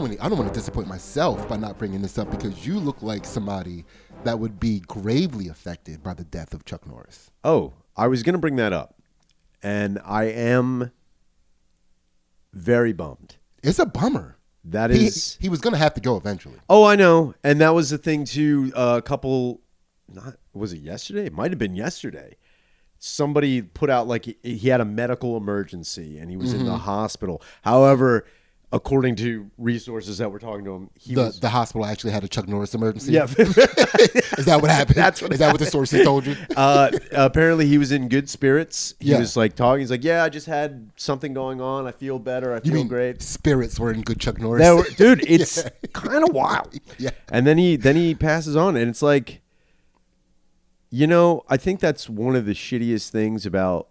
don't want to disappoint myself by not bringing this up because you look like somebody that would be gravely affected by the death of Chuck Norris. Oh, I was going to bring that up, and I am very bummed. It's a bummer. That is, he was going to have to go eventually. Oh, I know, and that was the thing too. A couple, was it yesterday? It might have been yesterday. Somebody put out like he had a medical emergency and he was in the hospital. However, according to resources that were talking to him, the hospital actually had a Chuck Norris emergency. Yeah, is that what happened? Is that what the sources told you? Apparently, he was in good spirits. He Yeah. was like talking. He's like, "Yeah, I just had something going on. I feel better. I feel great." Spirits were in good Chuck Norris. Dude, it's kind of wild. Yeah, and then he passes on, and it's like, I think that's one of the shittiest things about.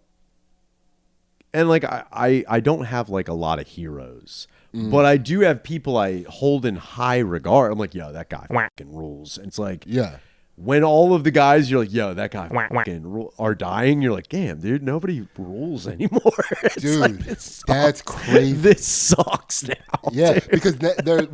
And like I don't have like a lot of heroes. But I do have people I hold in high regard. I'm like, yo, that guy fucking rules. And it's like, when all of the guys, you're like, yo, that guy fucking are dying. You're like, damn, dude, nobody rules anymore. Dude, like, that's crazy. This sucks now. Yeah, dude. because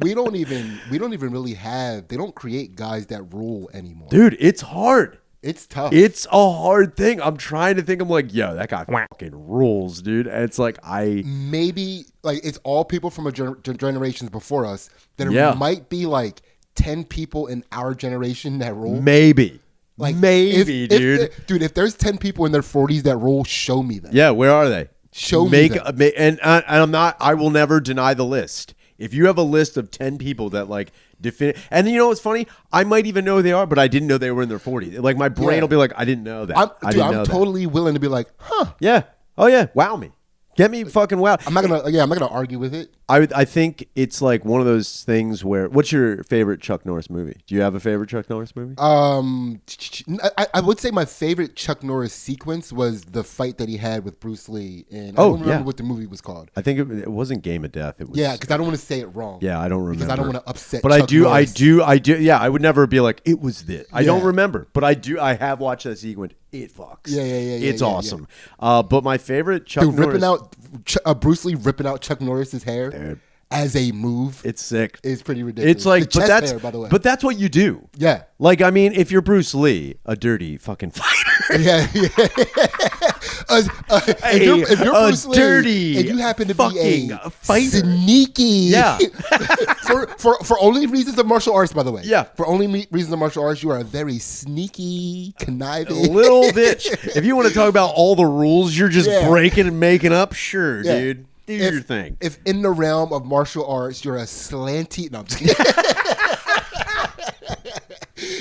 we don't even really have. They don't create guys that rule anymore. Dude, it's hard. It's tough. It's a hard thing. I'm trying to think. I'm like, yo, that guy fucking rules, dude. And it's like, maybe like it's all people from generations before us. There might be like 10 people in our generation that rule. Maybe. Like maybe, dude. If there's 10 people in their 40s that rule, show me them. Yeah, where are they? Show me them. And I'm not. I will never deny the list. If you have a list of 10 people that like and you know what's funny? I might even know who they are, but I didn't know they were in their 40s. Like my brain will be like, I didn't know that. I'm totally willing to be like, huh? Yeah. Oh yeah. Wow me. Get me fucking wow. I'm not gonna argue with it. I think it's like one of those things where. What's your favorite Chuck Norris movie? Do you have a favorite Chuck Norris movie? I would say my favorite Chuck Norris sequence was the fight that he had with Bruce Lee, and I don't remember what the movie was called. I think it wasn't Game of Death. It was because I don't want to say it wrong. Yeah, I don't remember because I don't want to upset. But Chuck Norris. I do. Yeah, I would never be like it was this. I don't remember, but I do. I have watched that sequence. It fucks. Yeah. It's awesome. But my favorite Chuck Norris, ripping out Bruce Lee ripping out Chuck Norris's hair. Dude. As a move, it's sick. It's pretty ridiculous. It's like, hair, by the way. But that's what you do. Yeah. Like, I mean, if you're Bruce Lee, a dirty fucking fighter. Yeah. If you're Bruce Lee, dirty, and you happen to be a fighter. Sneaky, yeah. for only reasons of martial arts, by the way. Yeah. For only reasons of martial arts, you are a very sneaky, conniving little bitch. If you want to talk about all the rules you're just breaking and making up, sure, dude. Do your thing. If in the realm of martial arts, you're a slanty... No, I'm just kidding.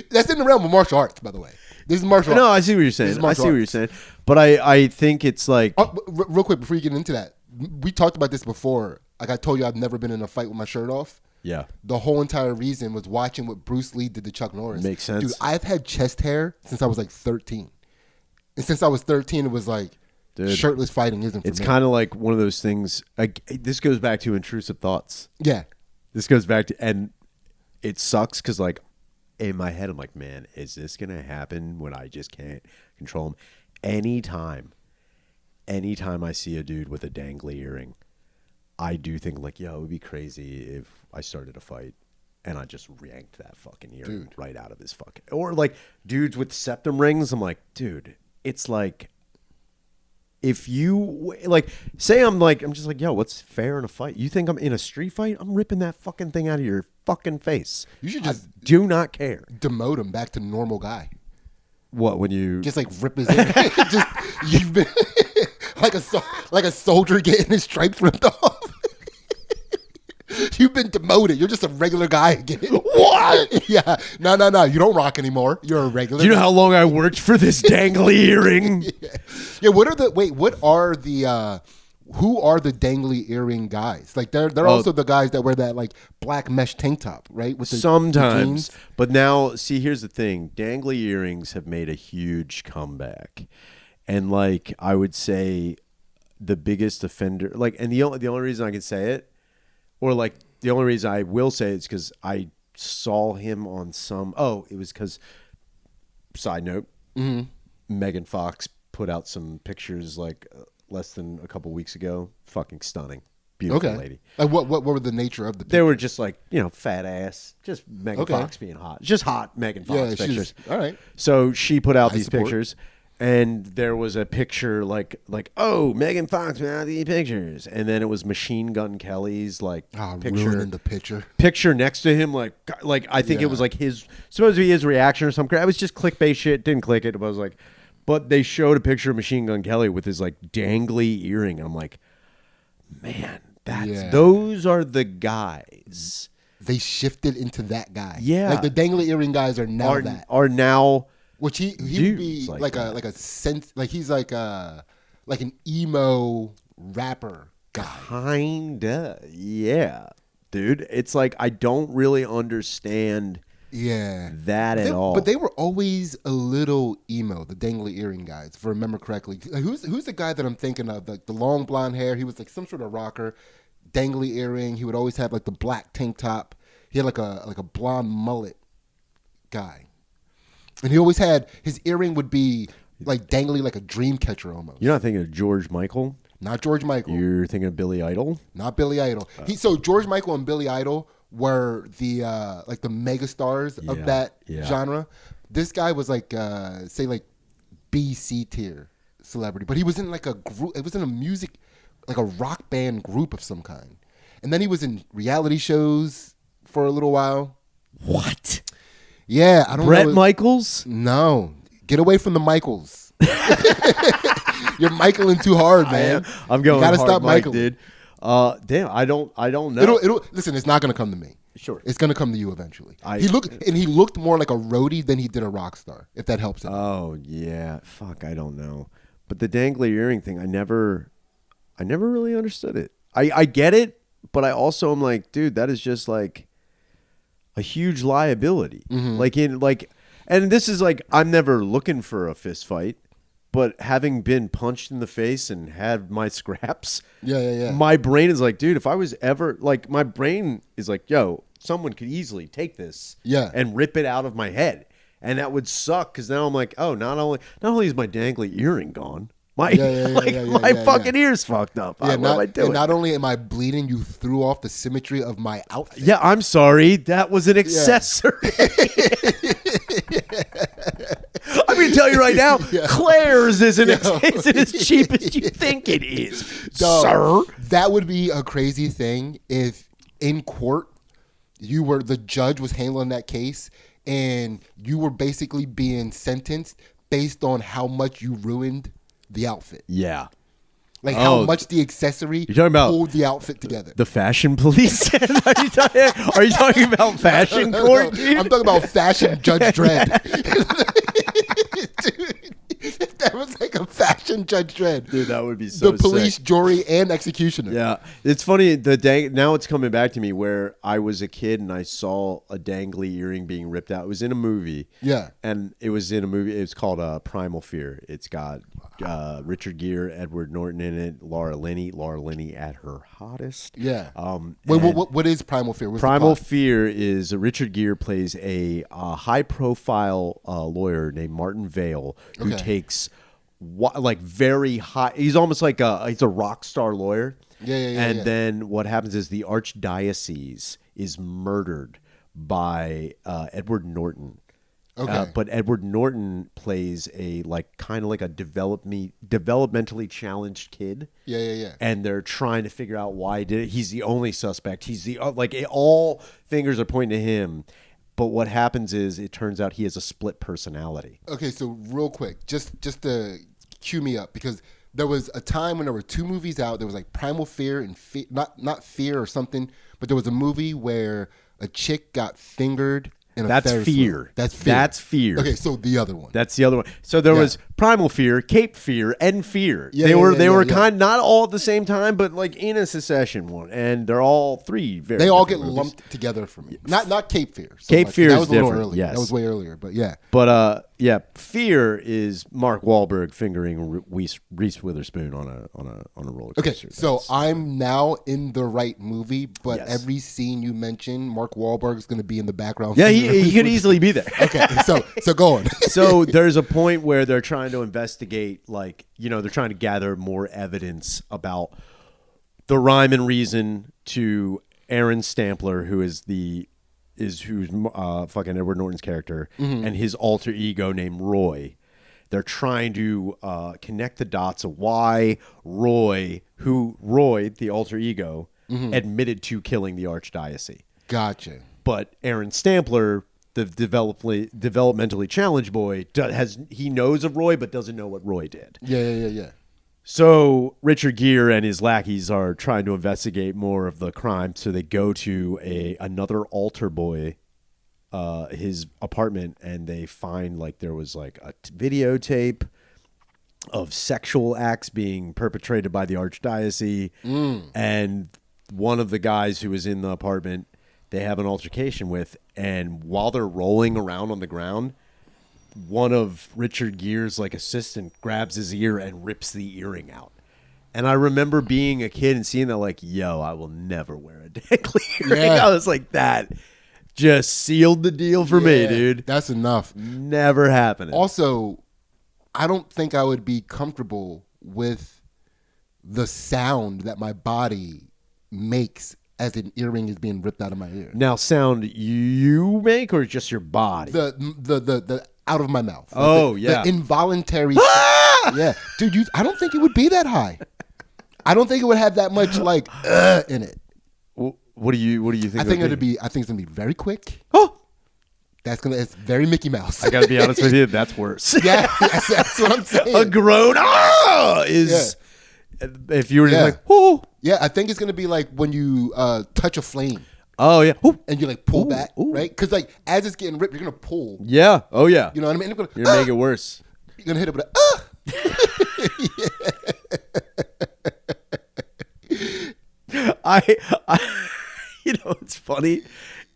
That's in the realm of martial arts, by the way. This is martial arts. No, I see what you're saying. But I think it's like... real quick, before you get into that, we talked about this before. Like I told you, I've never been in a fight with my shirt off. Yeah. The whole entire reason was watching what Bruce Lee did to Chuck Norris. Makes sense. Dude, I've had chest hair since I was like 13. And since I was 13, it was like... Dude, shirtless fighting isn't for me. It's kind of like one of those things. This goes back to intrusive thoughts. Yeah. This goes back to, and it sucks because like in my head, I'm like, man, is this going to happen when I just can't control him? Anytime I see a dude with a dangly earring, I do think like, yo, it would be crazy if I started a fight and I just yanked that fucking earring right out of his fucking, or like dudes with septum rings. I'm like, dude, it's like, if you like, say I'm just like, yo, what's fair in a fight? You think I'm in a street fight? I'm ripping that fucking thing out of your fucking face. You should just do not care. Demote him back to normal guy. What, when you just like rip his ear? Just you've been like a soldier getting his stripes ripped off. You've been demoted. You're just a regular guy again. What? Yeah. No. You don't rock anymore. You're a regular Do you know guy. how long I worked for this dangly earring? Yeah. Who are the dangly earring guys? Like they're also the guys that wear that like black mesh tank top, right? With sometimes. But now, see, here's the thing. Dangly earrings have made a huge comeback. And like I would say the biggest offender, like, and the only reason I can say it, or like the only reason I will say it is because I saw him on some. Oh, it was because. Side note, Megan Fox put out some pictures like less than a couple weeks ago. Fucking stunning, beautiful lady. Like what were the nature of the pictures? They were just like, fat ass, just Megan Fox being hot. Just hot Megan Fox pictures. All right. So she put out these pictures, and there was a picture like, oh, Megan Fox put out these pictures. And then it was Machine Gun Kelly's picture. Ruining the picture. Picture next to him, like I think it was like supposed to be his reaction or something. I was just clickbait shit. Didn't click it. I was like, but they showed a picture of Machine Gun Kelly with his like dangly earring. And I'm like, man, those are the guys. They shifted into that guy. Yeah. Like the dangly earring guys are now that. Are now. Which he would be like a sense, like he's like an emo rapper guy. Kinda, yeah, dude. It's like I don't really understand. That at all. But they were always a little emo, the dangly earring guys, if I remember correctly. Like, who's the guy that I'm thinking of? Like the long blonde hair. He was like some sort of rocker, dangly earring. He would always have like the black tank top. He had like a blonde mullet guy. And he always had, his earring would be like dangly like a dream catcher almost. You're not thinking of George Michael? Not George Michael. You're thinking of Billy Idol? Not Billy Idol. So George Michael and Billy Idol were the like the mega stars of that genre. This guy was like say like B, C tier celebrity. But he was in like a group, it was in a music, like a rock band group of some kind. And then he was in reality shows for a little while. What? Yeah, I don't know. Brett Michaels? No. Get away from the Michaels. You're Michaeling too hard, man. I'm going. You gotta hard, stop Mike, Michaeling, dude. Damn, I don't know. It'll listen. It's not gonna come to me. Sure, it's gonna come to you eventually. He looked more like a roadie than he did a rock star. If that helps. Oh yeah, fuck. I don't know. But the dangly earring thing, I never really understood it. I get it, but I also am like, dude, that is just like a huge liability. Mm-hmm. And this is like, I'm never looking for a fist fight, but having been punched in the face and had my scraps, my brain is like, dude, if I was ever like, my brain is like, yo, someone could easily take this and rip it out of my head. And that would suck. Cause now I'm like, oh, not only is my dangly earring gone, my fucking ear's fucked up. What am I doing? And not only am I bleeding, you threw off the symmetry of my outfit. Yeah, I'm sorry. That was an accessory. I'm going to tell you right now, Claire's isn't as cheap as you think it is, sir. That would be a crazy thing if in court the judge was handling that case and you were basically being sentenced based on how much you ruined the outfit. Yeah. Like how much the accessory pulled the outfit together. The fashion police? Are you talking about fashion court? Dude? I'm talking about fashion Judge Dredd. Dude, that was like a fashion Judge Dredd. Dude, that would be so the police, sick. Jury, and executioner. Yeah. It's funny, now it's coming back to me where I was a kid and I saw a dangly earring being ripped out. It was in a movie. Yeah. And it was in a movie. It was called Primal Fear. It's got Richard Gere, Edward Norton in it, Laura Linney at her hottest. Yeah. Wait, what is Primal Fear? Primal Fear is Richard Gere plays a high-profile lawyer named Martin Vale who takes like very high. He's almost like he's a rock star lawyer. And then what happens is the archdiocese is murdered by Edward Norton. Okay. But Edward Norton plays a kind of like a developmentally challenged kid. Yeah. And they're trying to figure out why he did it. He's the only suspect. He's all fingers are pointing to him. But what happens is it turns out he has a split personality. Okay, so real quick, just to cue me up, because there was a time when there were two movies out. There was like Primal Fear and not Fear or something, but there was a movie where a chick got fingered. That's Fear. That's Fear. That's Fear. Okay, so the other one. That's the other one. So there was Primal Fear, Cape Fear, and Fear. Yeah, they were kind not all at the same time, but like in a succession one, and they're all three very. They all get movies. lumped together for me. Not Cape Fear. Cape Fear that is was a little different. earlier. Yes, that was way earlier. But yeah. But Fear is Mark Wahlberg fingering Reese Witherspoon on a roller coaster. Okay, so I'm now in the right movie, but every scene you mention, Mark Wahlberg's going to be in the background. Yeah, he could easily be there. Okay, so go on. So there's a point where they're trying to investigate, they're trying to gather more evidence about the rhyme and reason to Aaron Stampler, who's fucking Edward Norton's character, and his alter ego named Roy. They're trying to connect the dots of why Roy, the alter ego, admitted to killing the archdiocese. Gotcha. But Aaron Stampler, the developmentally challenged boy, he knows of Roy but doesn't know what Roy did. Yeah. So Richard Gere and his lackeys are trying to investigate more of the crime. So they go to another altar boy, his apartment, and they find like there was like a videotape of sexual acts being perpetrated by the archdiocese, and one of the guys who was in the apartment they have an altercation with, and while they're rolling around on the ground, one of Richard Gere's like assistant grabs his ear and rips the earring out. And I remember being a kid and seeing that, like, yo, I will never wear a dangly earring. I was like, that just sealed the deal for me, dude. That's enough. Never happening. Also, I don't think I would be comfortable with the sound that my body makes as an earring is being ripped out of my ear. Now, sound you make or just your body? The out of my mouth. The involuntary. Yeah, dude. I don't think it would be that high. I don't think it would have that much like in it. What do you think? I think it's gonna be very quick. Oh, it's very Mickey Mouse. I gotta be honest with you, that's worse. Yeah, that's what I'm saying. A groan is if you were just like, oh. Yeah, I think it's gonna be like when you touch a flame. Oh yeah, and you like pull back, right? Because like as it's getting ripped, you're gonna pull. Yeah. Oh yeah. You know what I mean? You're gonna make it worse. You're gonna hit it with I you know, it's funny.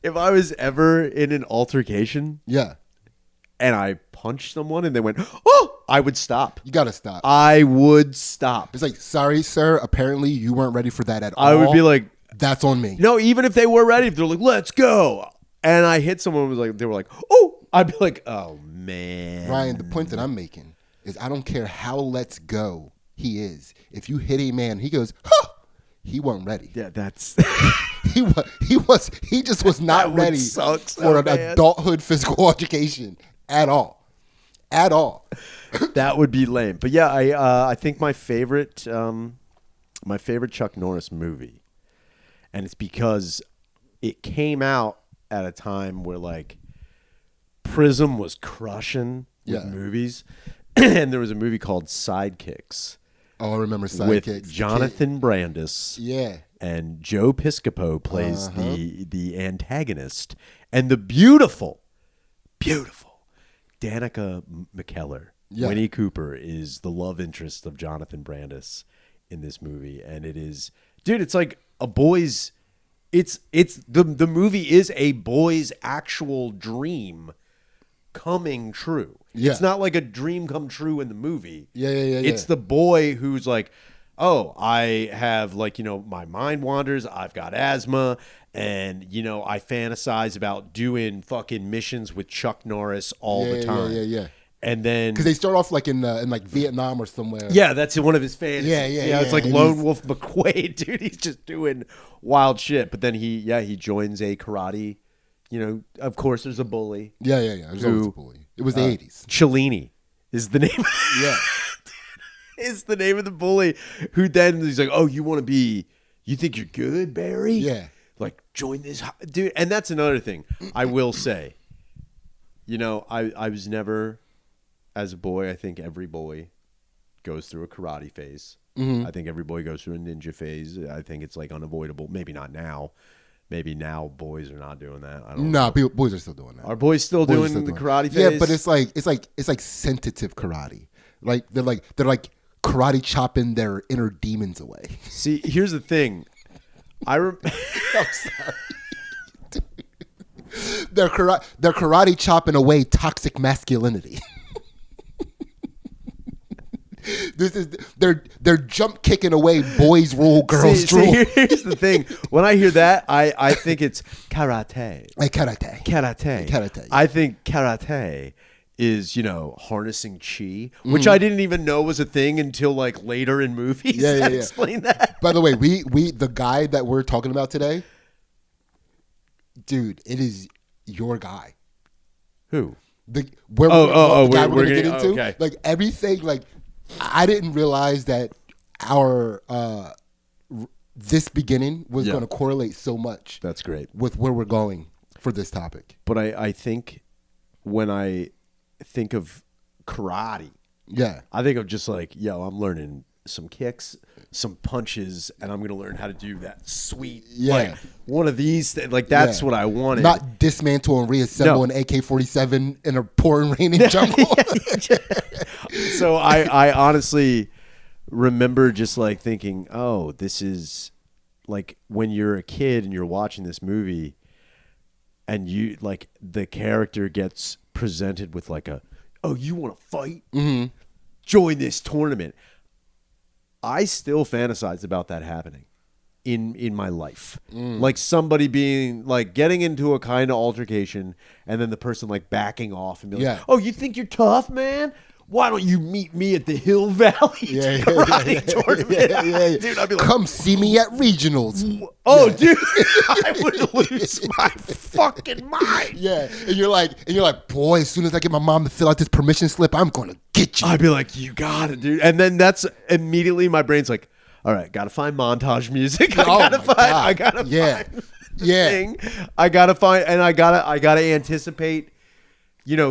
If I was ever in an altercation, and I punched someone and they went, oh, I would stop. You gotta stop. I would stop. It's like, sorry, sir. Apparently, you weren't ready for that at all. I would be like, that's on me. No, even if they were ready, if they're like, let's go, and I hit someone, they were like, oh, I'd be like, oh man. Ryan, the point that I'm making is I don't care how let's go he is. If you hit a man, he goes, huh, he wasn't ready. Yeah, that's he just was not ready for an adulthood physical altercation at all. At all. That would be lame. But yeah, I think my favorite Chuck Norris movie, and it's because it came out at a time where like Prism was crushing with movies, and there was a movie called Sidekicks. Oh, I remember Sidekicks. With Jonathan Brandis. Yeah. And Joe Piscopo plays the antagonist. And the beautiful Danica McKellar, Winnie Cooper, is the love interest of Jonathan Brandis in this movie. And it is, dude, it's like a boy's, the movie is a boy's actual dream coming true. Yeah. It's not like a dream come true in the movie. Yeah. It's the boy who's like, oh, I have like, you know, my mind wanders. I've got asthma. And, you know, I fantasize about doing fucking missions with Chuck Norris all the time. Yeah. And then, because they start off like in like Vietnam or somewhere. Yeah, that's one of his fantasies. Yeah. It's like Lone Wolf McQuaid, dude. He's just doing wild shit. But then he joins a karate. You know, of course, there's a bully. Yeah. There's always a bully. It was the 80s. Cellini is the name. Yeah. Is the name of the bully, who then he's like, oh, you think you're good, Barry? Yeah. Like, join this, dude. And that's another thing I will say. You know, I was never, as a boy, I think every boy goes through a karate phase. Mm-hmm. I think every boy goes through a ninja phase. I think it's like unavoidable. Maybe not now. Maybe now boys are not doing that. I don't know. Boys are still doing that. Are boys still doing the karate phase? Yeah, but it's like sensitive karate. Like they're like karate chopping their inner demons away. See, here's the thing. I'm sorry. They're karate chopping away toxic masculinity. This is they're jump kicking away boys rule, girls rule. Here's the thing. When I hear that, I think it's karate. Karate. I think karate is, harnessing chi, which I didn't even know was a thing until like later in movies. Yeah. Explain that. By the way, we the guy that we're talking about today, dude, it is your guy. Who? The guy we're gonna get into. Okay. Like everything, like I didn't realize that our this beginning was going to correlate so much. That's great. With where we're going for this topic. But I think when I think of karate, I think of just like, I'm learning some kicks, some punches, and I'm going to learn how to do that sweet, like one of these things. Like that's what I wanted. Not dismantle and reassemble an AK-47 in a pouring raining jungle. So I honestly remember just like thinking, oh, this is like when you're a kid and you're watching this movie and you like the character gets presented with like you want to fight? Mm-hmm. Join this tournament. I still fantasize about that happening in my life. Like somebody being like getting into a kind of altercation and then the person like backing off and be like, oh, you think you're tough, man? Why don't you meet me at the Hill Valley karate tournament? Dude, I'd be like, come see me at regionals. Oh, dude, I would lose my fucking mind. Yeah, and you're like, boy, as soon as I get my mom to fill out this permission slip, I'm gonna get you. I'd be like, you got it, dude. And then that's immediately my brain's like, all right, gotta find montage music. I gotta find thing. I gotta anticipate.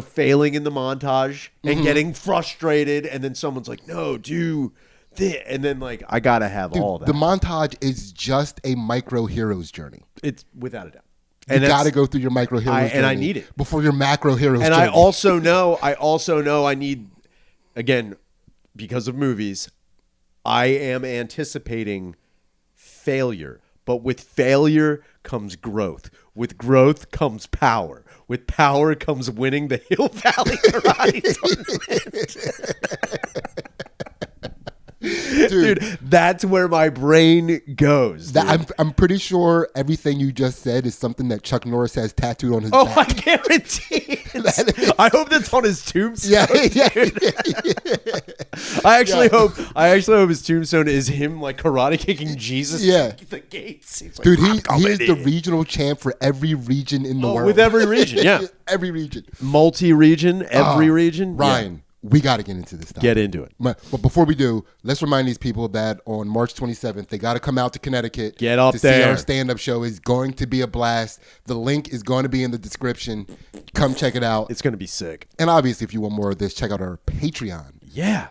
Failing in the montage and getting frustrated, and then someone's like, "No, do this," and then like I gotta have all that. The montage is just a micro hero's journey. It's without a doubt. You gotta go through your micro hero's journey, and I need it before your macro hero's journey. And I also know I need, again, because of movies, I am anticipating failure. But with failure comes growth. With growth comes power. With power comes winning the Hill Valley Karate Tournament. Dude, that's where my brain goes. I'm pretty sure everything you just said is something that Chuck Norris has tattooed on his back. Oh, I guarantee it. I hope that's on his tombstone. Yeah. I actually hope his tombstone is him like karate kicking Jesus through the gates. He's like, dude, he is the regional champ for every region in the world. With every region, every region. Multi-region, every region. Ryan, we got to get into this stuff. Get into it. But before we do, let's remind these people that on March 27th, they got to come out to Connecticut. Get up to there. See our stand-up show. Is going to be a blast. The link is going to be in the description. Come check it out. It's going to be sick. And obviously, if you want more of this, check out our Patreon. Yeah.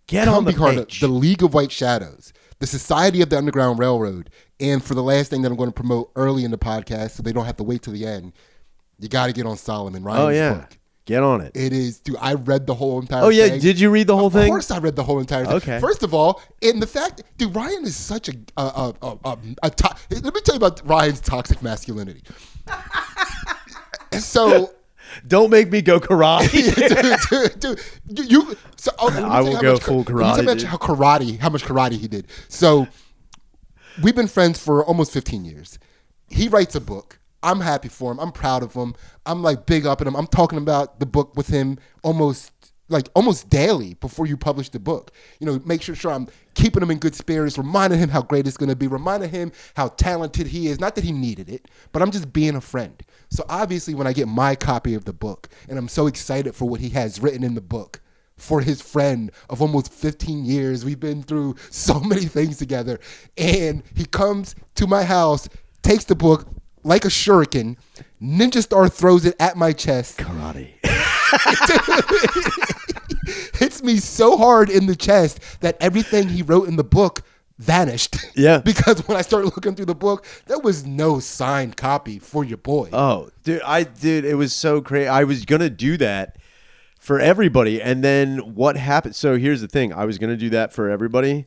Get on the page. The League of White Shadows, the Society of the Underground Railroad, and for the last thing that I'm going to promote early in the podcast so they don't have to wait till the end, you got to get on Solomon Ryan's book. Get on it. It is, dude. I read the whole entire thing. Oh, yeah. Did you read the whole thing? Of course I read the whole entire thing. Okay. First of all, in the fact, dude, Ryan is such let me tell you about Ryan's toxic masculinity. So... Don't make me go karate. dude, I will go full karate. Let me tell you how much karate he did. So we've been friends for almost 15 years. He writes a book. I'm happy for him. I'm proud of him. I'm like big up at him. I'm talking about the book with him almost daily before you publish the book. Make sure I'm keeping him in good spirits, reminding him how great it's going to be, reminding him how talented he is. Not that he needed it, but I'm just being a friend. So obviously when I get my copy of the book, and I'm so excited for what he has written in the book, for his friend of almost 15 years, we've been through so many things together, and he comes to my house, takes the book like a shuriken, Ninja Star throws it at my chest. Karate. Hits me so hard in the chest that everything he wrote in the book vanished. Yeah. Because when I started looking through the book, there was no signed copy for your boy. Oh, dude, it was so crazy. I was going to do that for everybody. And then what happened? So here's the thing. I was going to do that for everybody.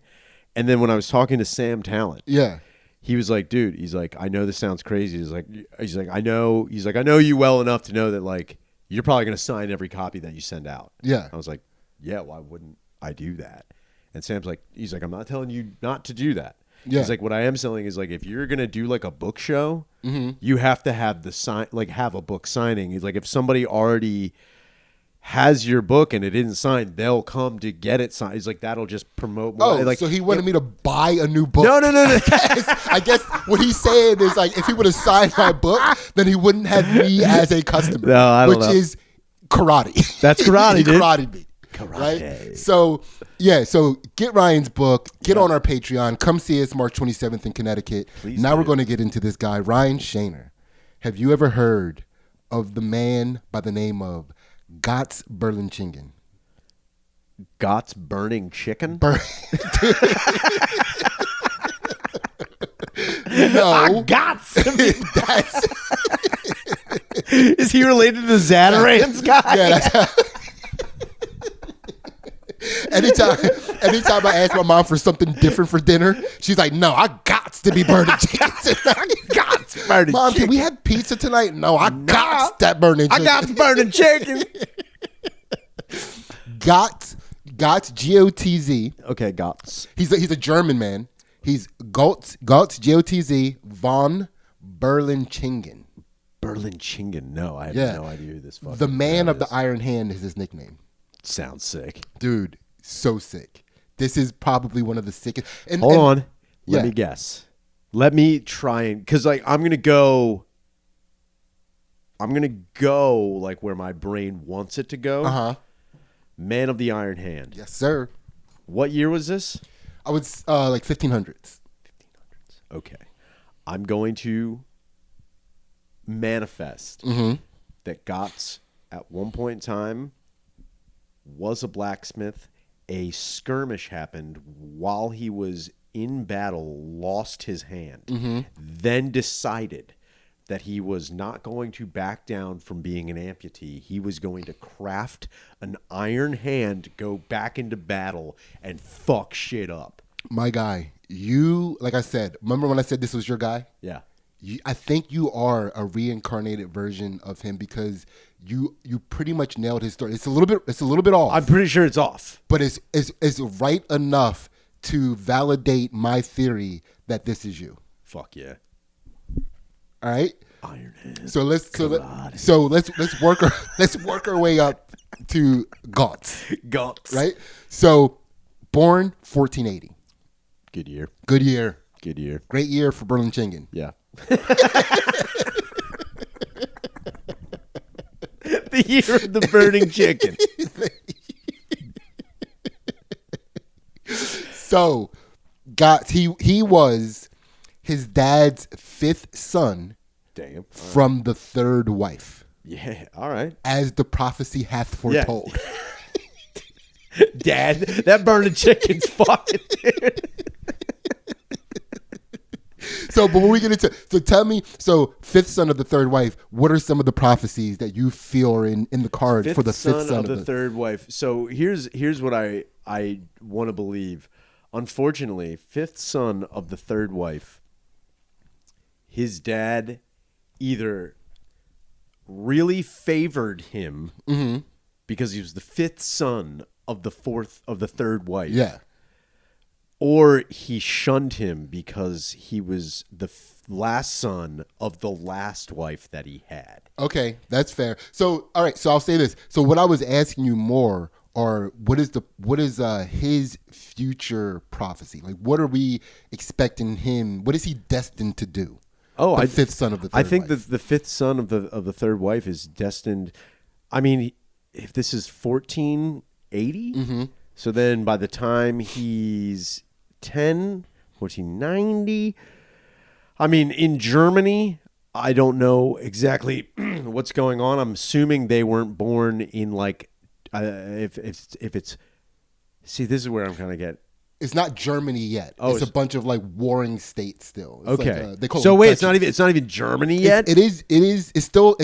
And then when I was talking to Sam Talent. Yeah. He was like, dude, he's like, I know this sounds crazy. He's like, I know you well enough to know that like, you're probably going to sign every copy that you send out. Yeah. I was like, yeah, why wouldn't I do that? And Sam's like, he's like, I'm not telling you not to do that. Yeah. He's like, what I am saying is like, if you're going to do like a book show, you have to have have a book signing. He's like, if somebody already has your book and it isn't signed, they'll come to get it signed. He's like, that'll just promote more. Oh, like, so he wanted me to buy a new book. No. I guess what he's saying is like, if he would have signed my book, then he wouldn't have me as a customer. No, I don't know. Which is karate. That's karate, dude. Karate beat. Karate. Right? So, yeah, so get Ryan's book, get on our Patreon, come see us March 27th in Connecticut. Please now do. we're going to get into this guy, Ryan Shaner. Have you ever heard of the man by the name of Gantt Berlichingen? Gott's burning chicken? No. Gott's. That's, Is he related to the Zatarain's guy? yeah, that's anytime I ask my mom for something different for dinner, she's like, no, I got to be burning chicken tonight. Mom, can we have pizza tonight? No, I got that burning chicken. I got burning chicken. Gantt, G-O-T-Z. Okay, Gott's. He's a German man. He's Gantt, G-O-T-Z, von Berlichingen. Berlichingen. No, I have no idea who this fucking The man guy of the is. Iron Hand is his nickname. Sounds sick. Dude, so sick. This is probably one of the sickest. Hold on. Yeah. Let me guess. Let me try and, because like I'm gonna go like where my brain wants it to go. Man of the Iron Hand. Yes, sir. What year was this? I would like 1500s. Okay. I'm going to manifest that Gotts at one point in time was a blacksmith. A skirmish happened while he was in battle, lost his hand, then decided that he was not going to back down from being an amputee. He was going to craft an iron hand, go back into battle, and fuck shit up. My guy, you, like I said, remember when I said this was your guy? Yeah. I think you are a reincarnated version of him because you pretty much nailed his story. It's a little bit off. I'm pretty sure it's off. But it's right enough to validate my theory that this is you. Fuck yeah. All right? Iron Hand. So let's work our way up to Gantt. Right? So born 1480. Good year. Good year. Good year. Great year for Berlichingen. Yeah. The year of the burning chicken. So, he was his dad's fifth son. Damn. From the third wife. Yeah. All right. As the prophecy hath foretold. Yeah. Dad, that burning chicken's fucking. So, but when we get into, so tell me, so fifth son of the third wife, what are some of the prophecies that you feel are in the cards for the fifth son of the third wife? So here's what I want to believe. Unfortunately, fifth son of the third wife, his dad either really favored him because he was the fifth son of the third wife. Yeah. Or he shunned him because he was the last son of the last wife that he had. Okay, that's fair. So, all right, so I'll say this. So what I was asking you more are what is his future prophecy? Like what are we expecting him? What is he destined to do? Oh, the fifth son of the third I think wife. the fifth son of the third wife is destined. I mean, if this is 1480, so then by the time he's 1490, I mean, in Germany, I don't know exactly what's going on. I'm assuming they weren't born in like if it's. See, this is where I'm kind of get. It's not Germany yet. Oh, it's a bunch of like warring states still. It's okay. Like, they call so them wait, duchies. it's not even Germany yet. It's still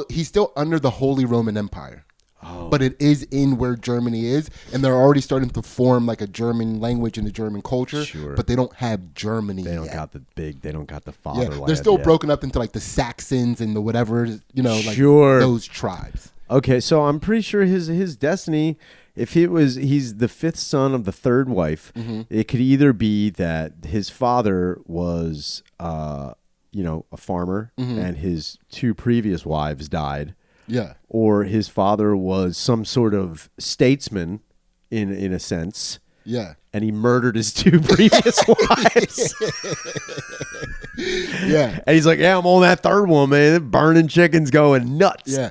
he's still under the Holy Roman Empire. Oh. But it is in where Germany is, and they're already starting to form like a German language and a German culture. Sure. But they don't have Germany. They don't yet. got the Yeah, fatherland. they're still yet. broken up into like the Saxons and the whatever, like Sure. those tribes. Okay, so I'm pretty sure his destiny, if he's the fifth son of the third wife, it could either be that his father was a farmer and his two previous wives died, Yeah. or his father was some sort of statesman in a sense. Yeah. And he murdered his 2 previous wives. Yeah. And he's like, yeah, I'm on that 3rd one, man. Burning chickens going nuts. Yeah.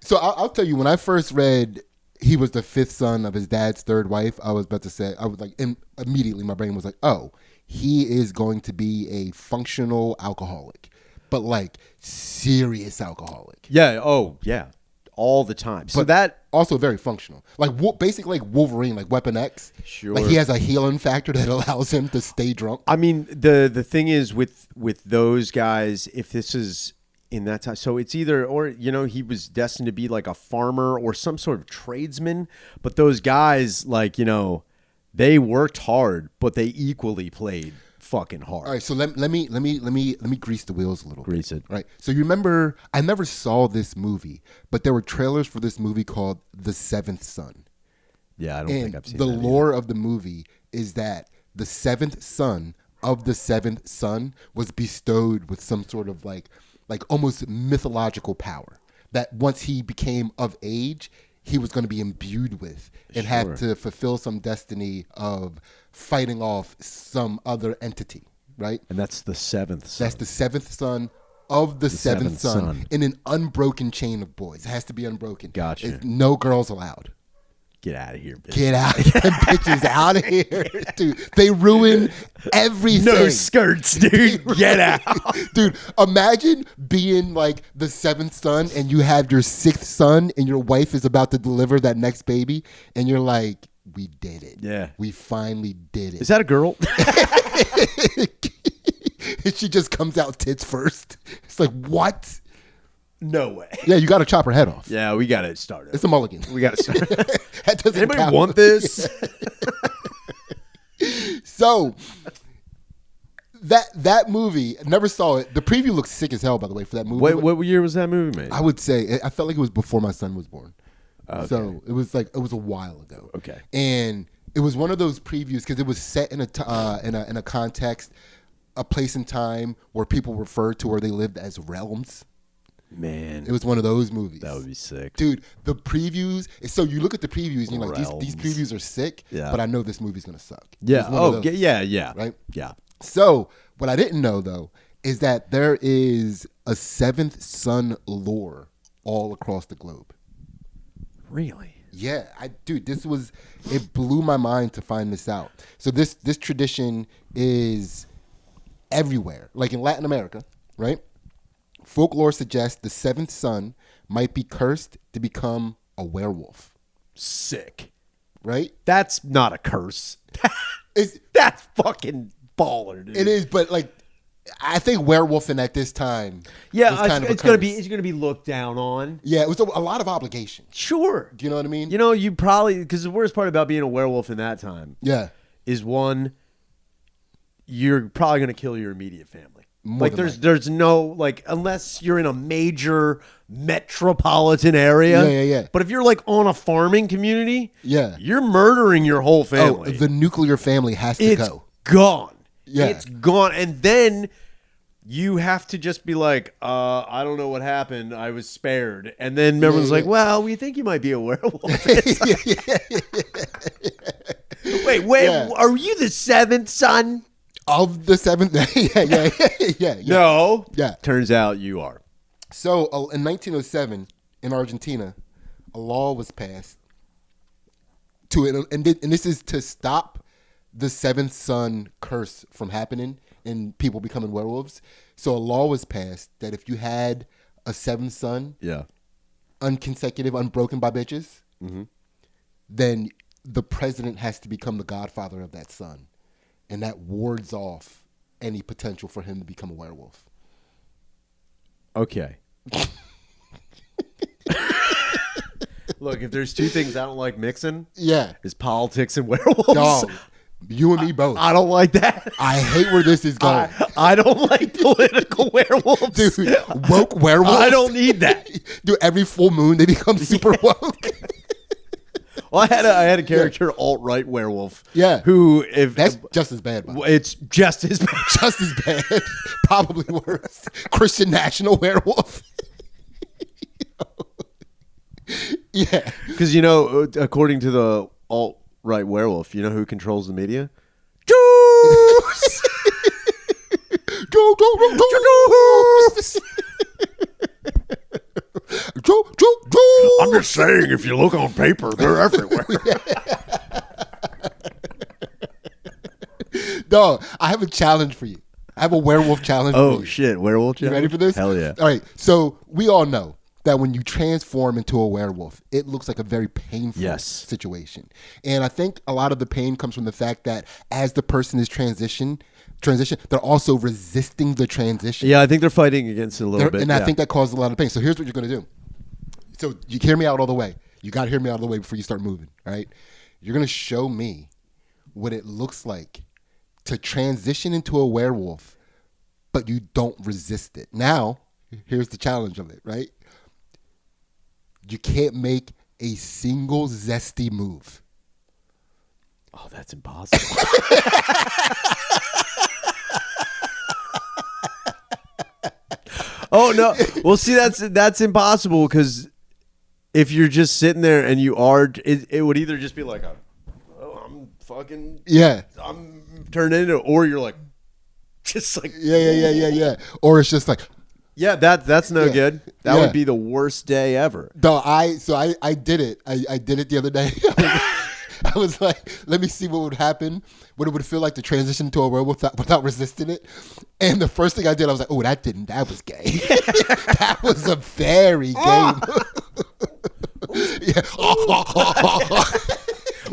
So I'll tell you, when I first read he was the 5th son of his dad's 3rd wife, I was about to say, I was like, immediately my brain was like, oh, he is going to be a functional alcoholic, but like serious alcoholic. Yeah. Oh, yeah. All the time. So But that also very functional, like basically like Wolverine, like Weapon X. Sure. Like he has a healing factor that allows him to stay drunk. I mean, the thing is with those guys, if this is in that time, so it's either, or he was destined to be like a farmer or some sort of tradesman. But those guys, like they worked hard, but they equally played fucking hard. All right, so let me grease the wheels a little. Grease bit. it. Right. So you remember, I never saw this movie, but there were trailers for this movie called The 7th Son. Yeah, I don't And think I've seen the that lore of the movie is that the 7th son of the 7th son was bestowed with some sort of like almost mythological power that once he became of age, he was going to be imbued with and have to fulfill some destiny of fighting off some other entity, right? And that's the 7th son. That's the 7th son of the 7th son, son. in an unbroken chain of boys. It has to be unbroken. Gotcha. It's no girls allowed. Get out of here, bitch. Get out. Them bitches out of here. Dude, they ruin everything. No skirts, dude. Get out. Dude, imagine being like the 7th son and you have your 6th son and your wife is about to deliver that next baby and you're like, we did it. Yeah. We finally did it. Is that a girl? And she just comes out tits first. It's like, what? No way. Yeah, you got to chop her head off. Yeah, we got to start it. It's a mulligan. We got to start it. That doesn't Anybody count. want this? So that movie, I never saw it. The preview looks sick as hell, by the way, for that movie. What year was that movie made? I would say I felt like it was before my son was born. Okay. So it was a while ago. Okay. And it was one of those previews because it was set in a context, a place and time where people referred to where they lived as realms. Man, It was one of those movies. that would be sick. Dude, the previews. So you look at the previews and you're like, Realms. these previews are sick, Yeah. but I know this movie's gonna suck. It Yeah. was one of Oh, those, yeah. right? Yeah. So what I didn't know though is that there is a 7th son lore all across the globe. Really? Yeah, it blew my mind to find this out. So this tradition is everywhere, like in Latin America, right? Folklore suggests the 7th son might be cursed to become a werewolf, Sick. right? That's not a curse. That's fucking baller, dude. It is, but like, I think werewolfing at this time, Yeah, was kind of a it's gonna curse. be looked down on. Yeah, it was a lot of obligation. Sure. Do you know what I mean? You probably, because the worst part about being a werewolf in that time Yeah. is one, you're probably gonna kill your immediate family. More than There's no, like, unless you're in a major metropolitan area. Yeah. But if you're like on a farming community, Yeah. you're murdering your whole family. Oh, the nuclear family has to It's go. gone. Yeah. It's gone. And then you have to just be like, I don't know what happened. I was spared. And then everyone's like, well, we think you might be a werewolf. Wait, Yeah. are you the 7th son? Of the 7th, yeah. No. Yeah. Turns out you are. So in 1907, in Argentina, a law was passed and this is to stop the 7th son curse from happening and people becoming werewolves. So a law was passed that if you had a 7th son, Yeah. unconsecutive, unbroken by bitches, then the president has to become the godfather of that son. And that wards off any potential for him to become a werewolf. Okay. Look, if there's 2 things I don't like mixing, Yeah. is politics and werewolves. Dog, you and me both. I don't like that. I hate where this is going. I don't like political werewolves. Dude, woke werewolves. I don't need that. Dude, every full moon they become super woke. Well, I had a character, alt-right werewolf. Yeah. Who, if That's just as bad, by the way. it's just as bad. Just as bad. Probably worse. Christian national werewolf. Yeah. Because, you know, according to the alt-right werewolf, you know who controls the media? Jews! Jews! I'm just saying, if you look on paper, they're everywhere. Dog, I have a challenge for you. I have a werewolf challenge for you. Oh, shit. Werewolf challenge? You ready for this? Hell yeah. All right. So we all know that when you transform into a werewolf, it looks like a very painful situation. And I think a lot of the pain comes from the fact that as the person is transition, they're also resisting the transition. Yeah, I think they're fighting against it a little bit. And I think that causes a lot of pain. So here's what you're going to do. So you hear me out all the way. You got to hear me out all the way before you start moving, all right? You're going to show me what it looks like to transition into a werewolf, but you don't resist it. Now, here's the challenge of it, right? You can't make a single zesty move. Oh, that's impossible. Oh, no. Well, see, that's impossible because if you're just sitting there and you are, it would either just be like, I'm fucking, I'm turned into, or you're like, just like, yeah. Or it's just like, yeah, that's no good. That would be the worst day ever. No, I did it. I did it the other day. I was like, let me see what would happen, what it would feel like to transition to a werewolf without resisting it. And the first thing I did, I was like, oh, that was gay. That was a very gay move. Yeah.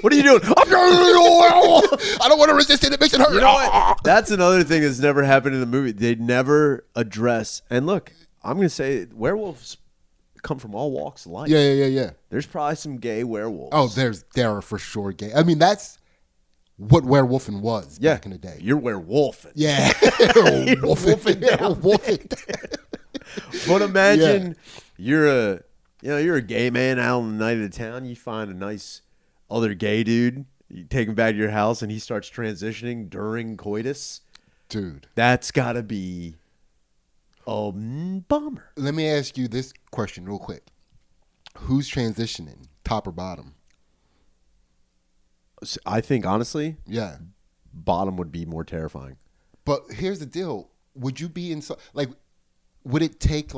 What are you doing? I don't want to resist it. It makes it hurt. You know what? That's another thing that's never happened in the movie. They never address. And look, I'm going to say werewolves come from all walks of life. Yeah. There's probably some gay werewolves. Oh, there are for sure gay. I mean, that's what werewolfing was back in the day. You're werewolfing. Yeah. Wolfing. But imagine you're a gay man out on the night of the town. You find a nice other gay dude. You take him back to your house, and he starts transitioning during coitus. Dude, that's got to be a bummer. Let me ask you this question real quick. Who's transitioning, top or bottom? I think, honestly, bottom would be more terrifying. But here's the deal. Would you be would it take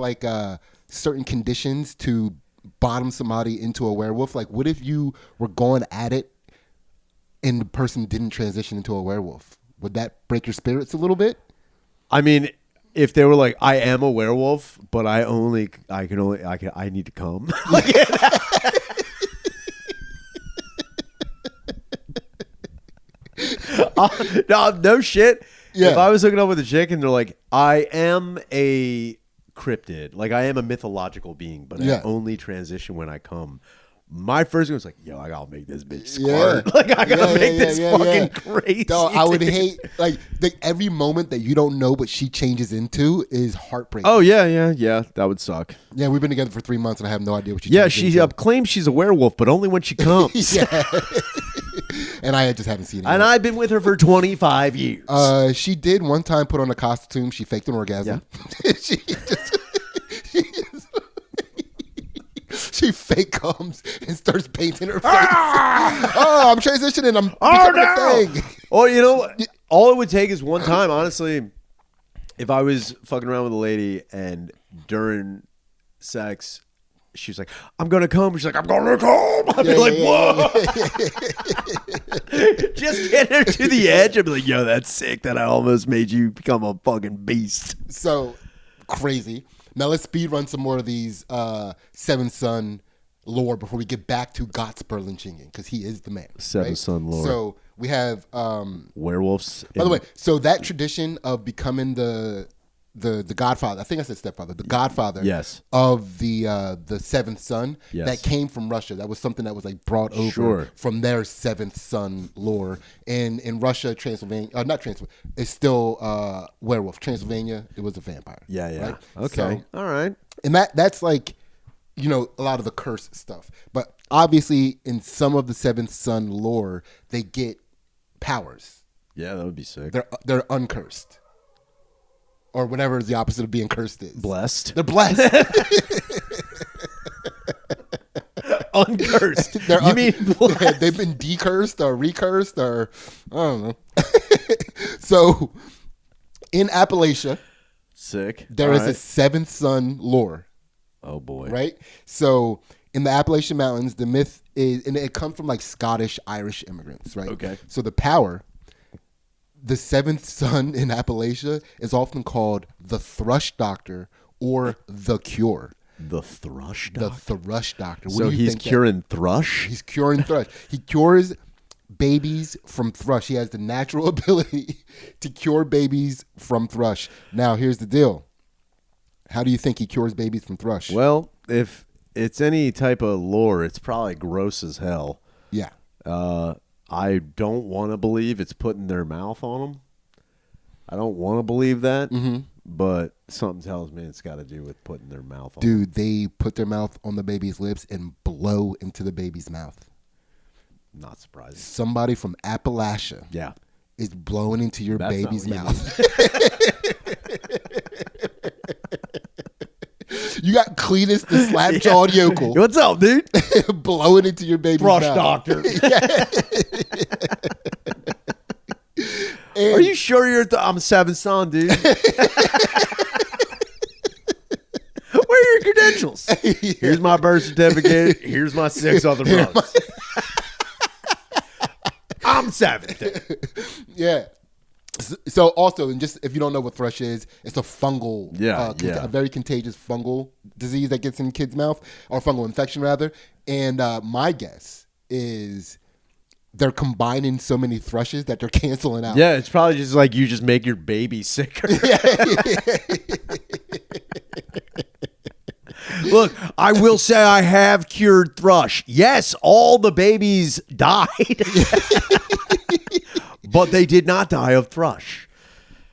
certain conditions to bottom somebody into a werewolf? Like, what if you were going at it and the person didn't transition into a werewolf? Would that break your spirits a little bit? I mean, if they were like, I am a werewolf, but I need to come. No shit. Yeah. If I was hooking up with a chick and they're like, I am a cryptid, like I am a mythological being, but I only transition when I come. My first thing was like, yo, I gotta make this bitch squirt. Like I gotta make this fucking crazy. No, I would hate every moment that you don't know what she changes into is heartbreaking. Oh yeah, that would suck. Yeah, we've been together for 3 months and I have no idea what she changes into. She claims she's a werewolf, but only when she comes. And I just haven't seen it. And I've been with her for 25 years. She did one time put on a costume. She faked an orgasm. Yeah. She fake comes and starts painting her face. Oh, I'm transitioning. I'm becoming a thing. Oh, you know, all it would take is one time, honestly. If I was fucking around with a lady and during sex, she was like, I'm going to come. She's like, I'm going to come. I'd be like, whoa. Just get her to the edge. I'd be like, yo, that's sick that I almost made you become a fucking beast. So crazy. Now let's speed run some more of these Seventh Son lore before we get back to Gantt's Berlin-Chingen, because he is the man. Seventh Son lore. So we have werewolves. By the way, so that tradition of becoming the godfather, I think I said stepfather, the godfather of the Seventh Son, that came from Russia. That was something that was like brought over from their Seventh Son lore. And in Russia, Transylvania, not Transylvania, it's still werewolf. Transylvania, it was a vampire. Yeah. Right? Okay. So, all right. And that's like, you know, a lot of the curse stuff. But obviously in some of the Seventh Son lore, they get powers. Yeah, that would be sick. They're uncursed. Or whatever the opposite of being cursed is. Blessed. They're blessed. uncursed. You mean yeah, they've been decursed or recursed or I don't know. So in Appalachia, sick. there is a seventh son lore. Oh boy. Right? So in the Appalachian Mountains, the myth is, and it comes from like Scottish, Irish immigrants, right? Okay. So the seventh son in Appalachia is often called the thrush doctor or the cure. The thrush The doctor. thrush doctor. What So do you he's think curing thrush? He's curing thrush. He cures babies from thrush. He has the natural ability to cure babies from thrush. Now, here's the deal. How do you think he cures babies from thrush? Well, if it's any type of lore, it's probably gross as hell. Yeah. I don't want to believe it's putting their mouth on them. I don't want to believe that, but something tells me it's got to do with putting their mouth on them. Dude, they put their mouth on the baby's lips and blow into the baby's mouth. Not surprising. Somebody from Appalachia Yeah. is blowing into your That's baby's not mouth. You got Cletus the slap-jawed yokel What's up, dude? blowing into your baby's Thrush mouth. doctor. And Are you sure I'm a seventh son, dude? Where are your credentials? Here's my birth certificate. Here's my 6 other brothers. I'm 7. Yeah. So also, and just if you don't know what thrush is, it's a fungal, a very contagious fungal disease that gets in kids' mouth, or fungal infection rather. And my guess is they're combining so many thrushes that they're canceling out. Yeah, it's probably just like you just make your baby sicker. Look, I will say I have cured thrush. Yes, all the babies died. But they did not die of thrush.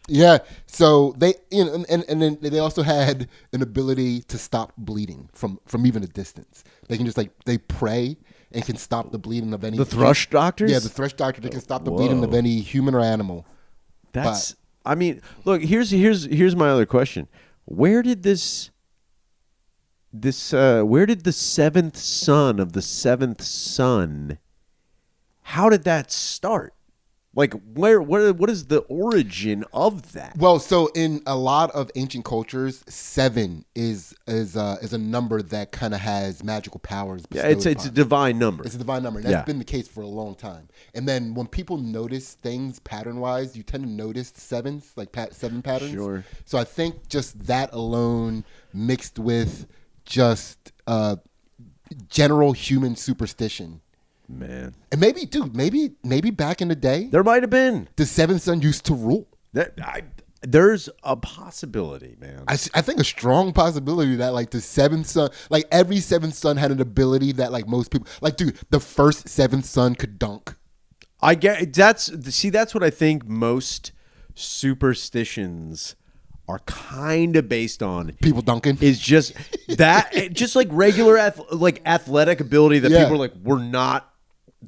Yeah. So they, and then they also had an ability to stop bleeding from even a distance. They can just they pray and can stop the bleeding of any. The thrush doctors? Yeah, the thrush doctor. They can stop the bleeding of any human or animal. That's. I mean, look. Here's my other question. Where did where did the seventh son of the seventh son? How did that start? Like, what is the origin of that? Well, so in a lot of ancient cultures, 7 is a number that kind of has magical powers. Yeah, it's a divine number. It's a divine number. And that's been the case for a long time. And then when people notice things pattern-wise, you tend to notice 7s, like 7 patterns. Sure. So I think just that alone mixed with just general human superstition. Man. And maybe, dude, maybe back in the day, There might have been. the seventh son used to rule. There's a possibility, man. I think a strong possibility that the seventh son, every seventh son had an ability that most people, dude, the first seventh son could dunk. I get that's what I think most superstitions are kind of based on. People dunking is just that, just regular athletic ability that people are we're not.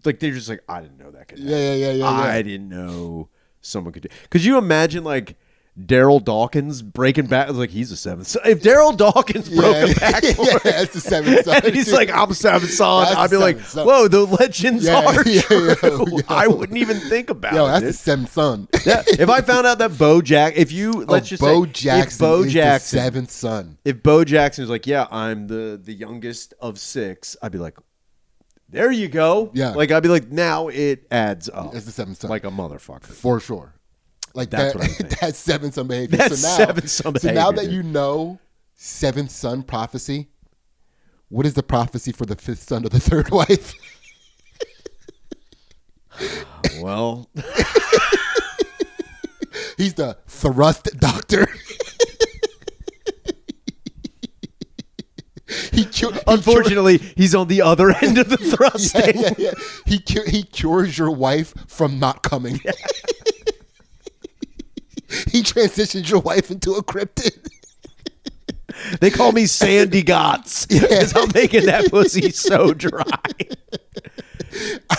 They're just I didn't know that could happen. Yeah. I didn't know someone could do. Could you imagine Daryl Dawkins breaking back? He's a seventh son. If Daryl Dawkins broke a back, that's the seventh son. and he's I'm seventh son, That's I'd be the seventh son. whoa, the legends are true. Yo. I wouldn't even think about it. That's the seventh son. Yeah, if I found out that Bo Jackson, if you let's just Bo say Jackson if Bo is Jackson, the seventh son. if Bo Jackson was I'm the youngest of 6, I'd be there you go. Yeah. I'd be now it adds up. It's the seventh son. Like a motherfucker. For sure. That's what I think. That's seventh son behavior. That's seventh son So now behavior, that you know seventh son prophecy, what is the prophecy for the fifth son of the third wife? Well, He's the thrust doctor. unfortunately, he's on the other end of the thrusting. Yeah. He cures your wife from not coming. He transitions your wife into a cryptid. They call me Sandy Gotts because I'm making that pussy so dry.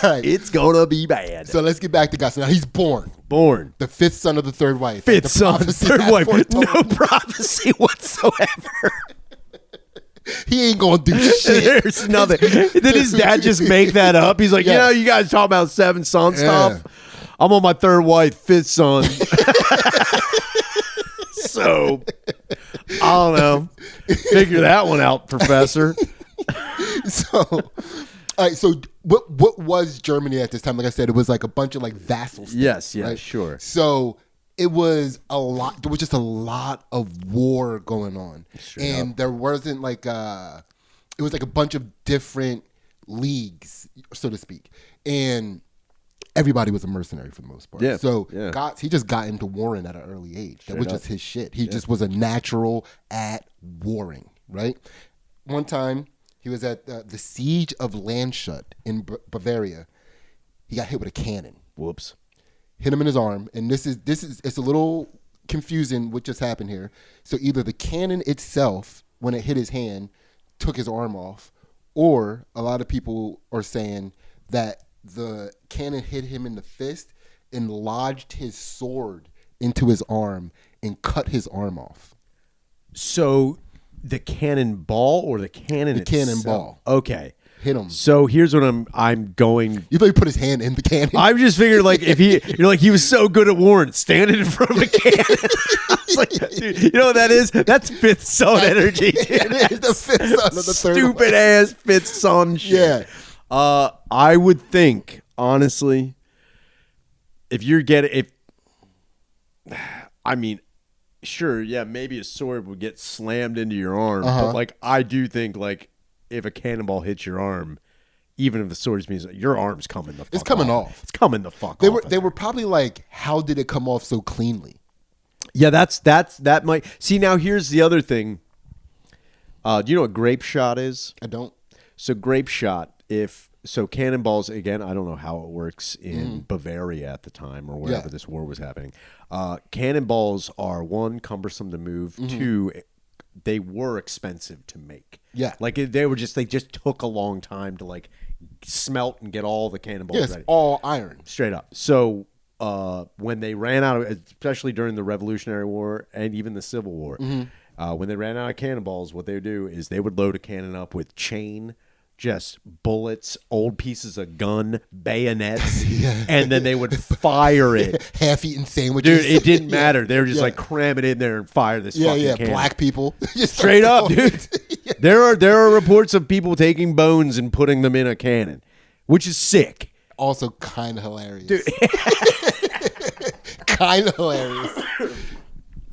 All right. It's gonna be bad. So let's get back to God. So now he's born. The fifth son of the third wife. fifth son of the third wife. No prophecy whatsoever. He ain't gonna do shit. There's nothing. Did his dad just make that up? He's like, you know, you guys talk about 7 son stuff. I'm on my 3rd wife, 5th son. So, I don't know. Figure that one out, Professor. So, all right. So, what was Germany at this time? Like I said, it was like a bunch of like vassal states. Yes, right? sure. So it was a lot. There was just a lot of war going on, and there wasn't like it was like a bunch of different leagues, so to speak, and everybody was a mercenary for the most part. Yeah. So he just got into warring at an early age. That was just his shit. He just was a natural at warring. Right. One time he was at the siege of Landshut in Bavaria. He got hit with a cannon. Whoops. Hit him in his arm, and this is it's a little confusing what just happened here. So either the cannon itself, when it hit his hand, took his arm off, or a lot of people are saying that the cannon hit him in the fist and lodged his sword into his arm and cut his arm off. So the cannonball or the cannon itself? Cannonball. Okay. Hit him. So here's what I'm going. You thought he put his hand in the cannon? I'm just figuring like if you're like he was so good at warring, standing in front of a cannon. I was like, dude, you know what that is? That's 5th son energy. Dude. It is the 5th son of the 3rd one. Stupid ass 5th son shit. Yeah. I would think honestly, I mean, sure, yeah, maybe a sword would get slammed into your arm, but like I do think like if a cannonball hits your arm, even if the sword means your arm's coming the fuck It's coming off. It's coming the fuck They off. were they were probably like, how did it come off so cleanly? Yeah, that might see. Now here's the other thing. Do you know what grape shot is? I don't. So grape shot, cannonballs, again, I don't know how it works in Bavaria at the time or wherever this war was happening. Cannonballs are, 1, cumbersome to move, 2, they were expensive to make. Yeah. Like they just took a long time to like smelt and get all the cannonballs ready. All iron. Straight up. So when they ran out of, especially during the Revolutionary War and even the Civil War, when they ran out of cannonballs, what they would do is they would load a cannon up with chain, just bullets, old pieces of gun, bayonets, and then they would fire it. Half-eaten sandwiches. Dude, it didn't matter. They were just like cram it in there and fire this fucking cannon. Black people. Straight up, dude. There are reports of people taking bones and putting them in a cannon, which is sick. Also kind of hilarious. Dude. Kind of hilarious.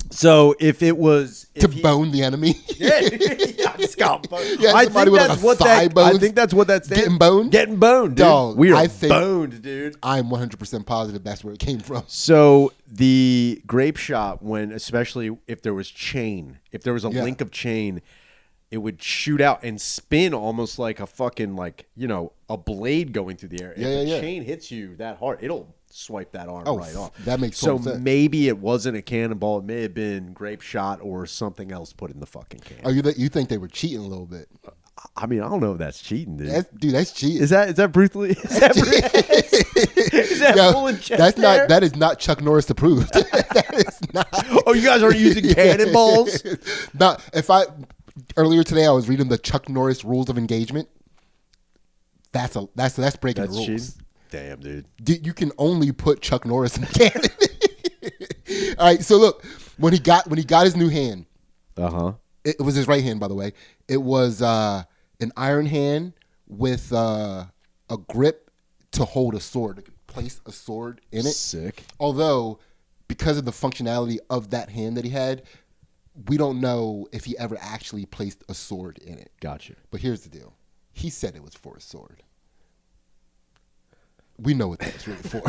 So if it was bone the enemy. I just got boned. Yeah, I think that's what that's getting boned. Getting boned, dude. Dog, we are boned, dude. I'm 100% positive that's where it came from. So the grape shot, especially if there was chain, if there was a link of chain, it would shoot out and spin almost like a fucking a blade going through the air. If the chain hits you that hard, it'll swipe that arm right off. That makes sense. So maybe it wasn't a cannonball. It may have been grape shot or something else put in the fucking can. Oh, you think they were cheating a little bit? I mean, I don't know if that's cheating, dude. That's cheating. Is that brutally? Is that pulling chest hair? That is not Chuck Norris approved. That is not. Oh, you guys aren't using cannonballs? No. Earlier today I was reading the Chuck Norris rules of engagement. That's breaking the rules. Cheating? Damn, dude. You can only put Chuck Norris in the cannon. All right, so look, when he got his new hand, it was his right hand, by the way. It was an iron hand with a grip to hold a sword. It could place a sword in it. Sick. Although, because of the functionality of that hand that he had, we don't know if he ever actually placed a sword in it. Gotcha. But here's the deal. He said it was for a sword. We know what that was really for.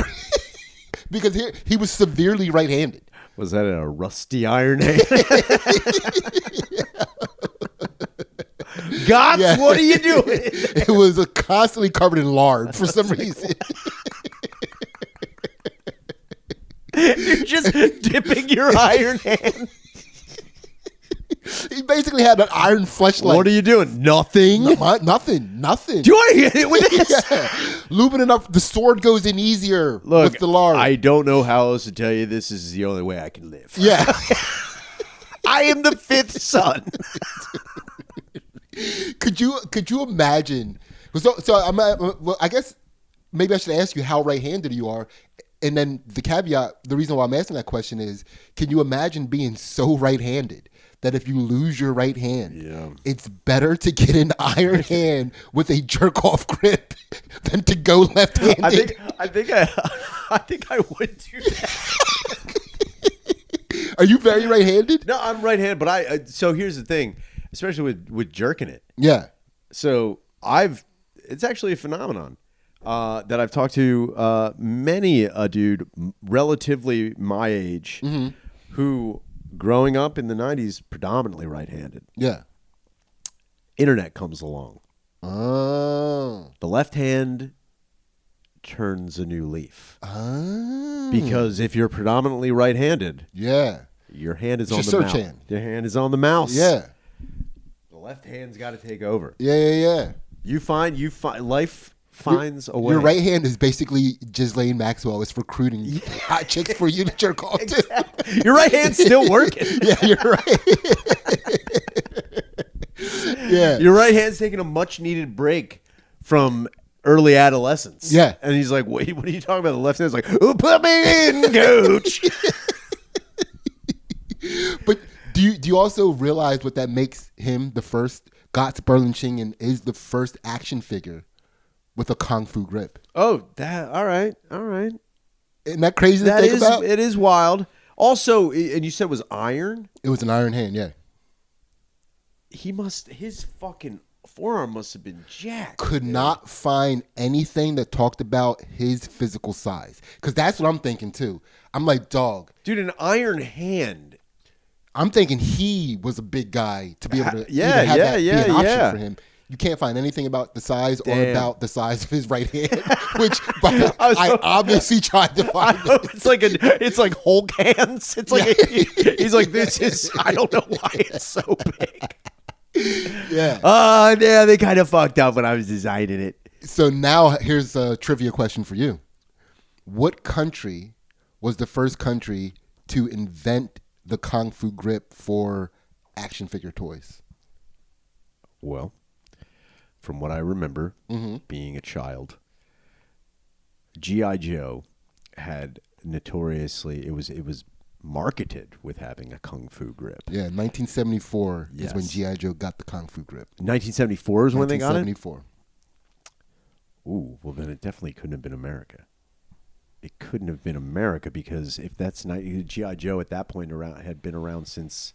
Because he was severely right-handed. Was that a rusty iron hand? Gantt, what are you doing? It was constantly covered in lard for some reason. You're just dipping your iron hand. He basically had an iron fleshlight. What are you doing? Nothing? Nothing. Do I hit it with this? Yeah. Lubing it up. The sword goes in easier with the lard. I don't know how else to tell you this is the only way I can live. Yeah. I am the 5th son. Could you imagine? So well, I guess maybe I should ask you how right-handed you are, and then the caveat. The reason why I'm asking that question is, can you imagine being so right-handed that if you lose your right hand, it's better to get an iron hand with a jerk-off grip than to go left-handed? I think I would do that. Are you very right-handed? No, I'm right-handed, but so here's the thing, especially with jerking it. Yeah. So it's actually a phenomenon that I've talked to many a dude relatively my age who growing up in the 90s predominantly right-handed. Yeah. Internet comes along. Oh. The left hand turns a new leaf. Oh. Because if you're predominantly right-handed, yeah, your hand is it's on your the search mouse. hand. Your hand is on the mouse. Yeah. The left hand's got to take over. Yeah. You find life finds a way. Your right hand is basically Ghislaine Maxwell. It's recruiting hot chicks for you to jerk off to. Your right hand's still working. Yeah, you're right. Yeah. Your right hand's taking a much needed break from early adolescence. Yeah. And he's like, wait, what are you talking about? The left hand's like, oh, put me in, coach. But do you also realize what that makes him the first? Gantt Berlichingen is the first action figure with a kung fu grip. Oh, all right. Isn't that crazy to think about? It is wild. Also, and you said it was iron? It was an iron hand, yeah. His fucking forearm must have been jacked. Could not find anything that talked about his physical size. Because that's what I'm thinking too. I'm like, dog. Dude, an iron hand. I'm thinking he was a big guy to be able to Yeah, even have that be an option yeah. for him. You can't find anything about the size Damn. or about the size of his right hand, which I obviously tried to find. It's like Hulk hands. It's like he's like, this is, I don't know why it's so big. Yeah. Yeah, they kind of fucked up when I was designing it. So now here's a trivia question for you. What country was the first country to invent the Kung Fu grip for action figure toys? Well, from what I remember being a child, G.I. Joe had notoriously, it was marketed with having a Kung Fu grip. Yeah, 1974 Yes. is when G.I. Joe got the Kung Fu grip. 1974 is when they got it? 1974. Ooh, well then it definitely couldn't have been America. It couldn't have been America because if that's not, G.I. Joe at that point had been around since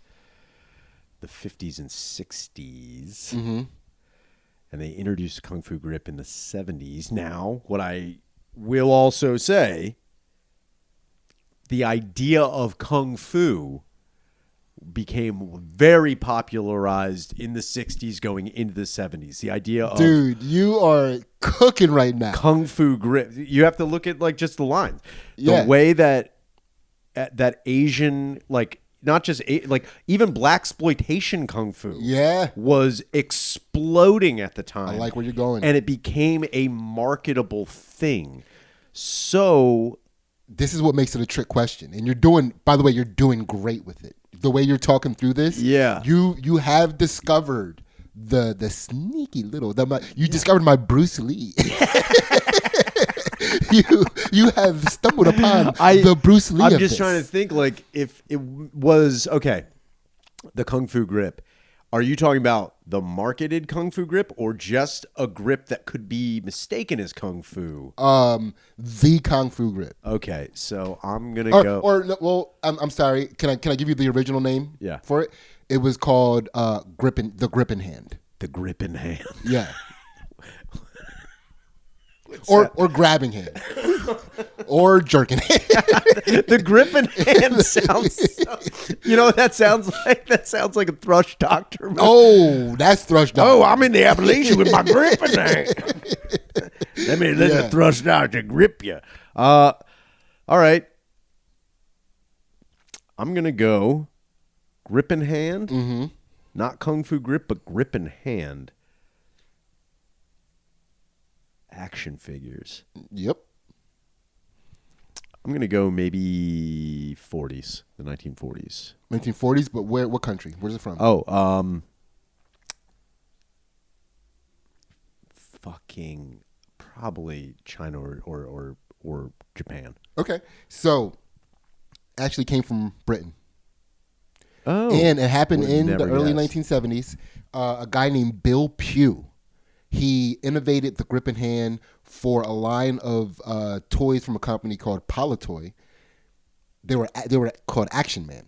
the 50s and 60s. Mm-hmm. And they introduced Kung Fu grip in the 70s. Now, what I will also say, the idea of Kung Fu became very popularized in the 60s going into the 70s. The idea of... Dude, you are cooking right now. Kung Fu grip. You have to look at like just the lines. Yeah. The way that Asian, like not just like even blaxploitation Kung Fu was exploding at the time. I like where you're going. And it became a marketable thing. So this is what makes it a trick question. And you're doing, by the way, you're doing great with it. The way you're talking through this, you have discovered the sneaky little you discovered my Bruce Lee. you have stumbled upon the Bruce Lee. I'm just trying to think, like, if it was okay, the Kung Fu grip. Are you talking about the marketed Kung Fu grip or just a grip that could be mistaken as Kung Fu? The Kung Fu grip. Okay, so I'm gonna go. I'm sorry. Can I give you the original name? Yeah. For it, it was called the Grippin' Hand. The Grippin' Hand. Yeah. Or grabbing hand, or jerking hand. The Grippin' Hand sounds. You know what that sounds like? That sounds like a thrush doctor movie. Oh, that's thrush doctor. Oh, I'm in the Appalachian with my gripping hand. Let the thrush doctor grip you. All right. I'm gonna go gripping hand. Mm-hmm. Not Kung Fu grip, but gripping hand. Action figures. Yep. I'm going to go maybe 40s, the 1940s. 1940s, but what country? Where's it from? Oh, fucking probably China or Japan. Okay, so actually came from Britain. Oh, And it happened would in the never early guess. 1970s. A guy named Bill Pugh. He innovated the grip and hand for a line of toys from a company called Politoy. They were called Action Man.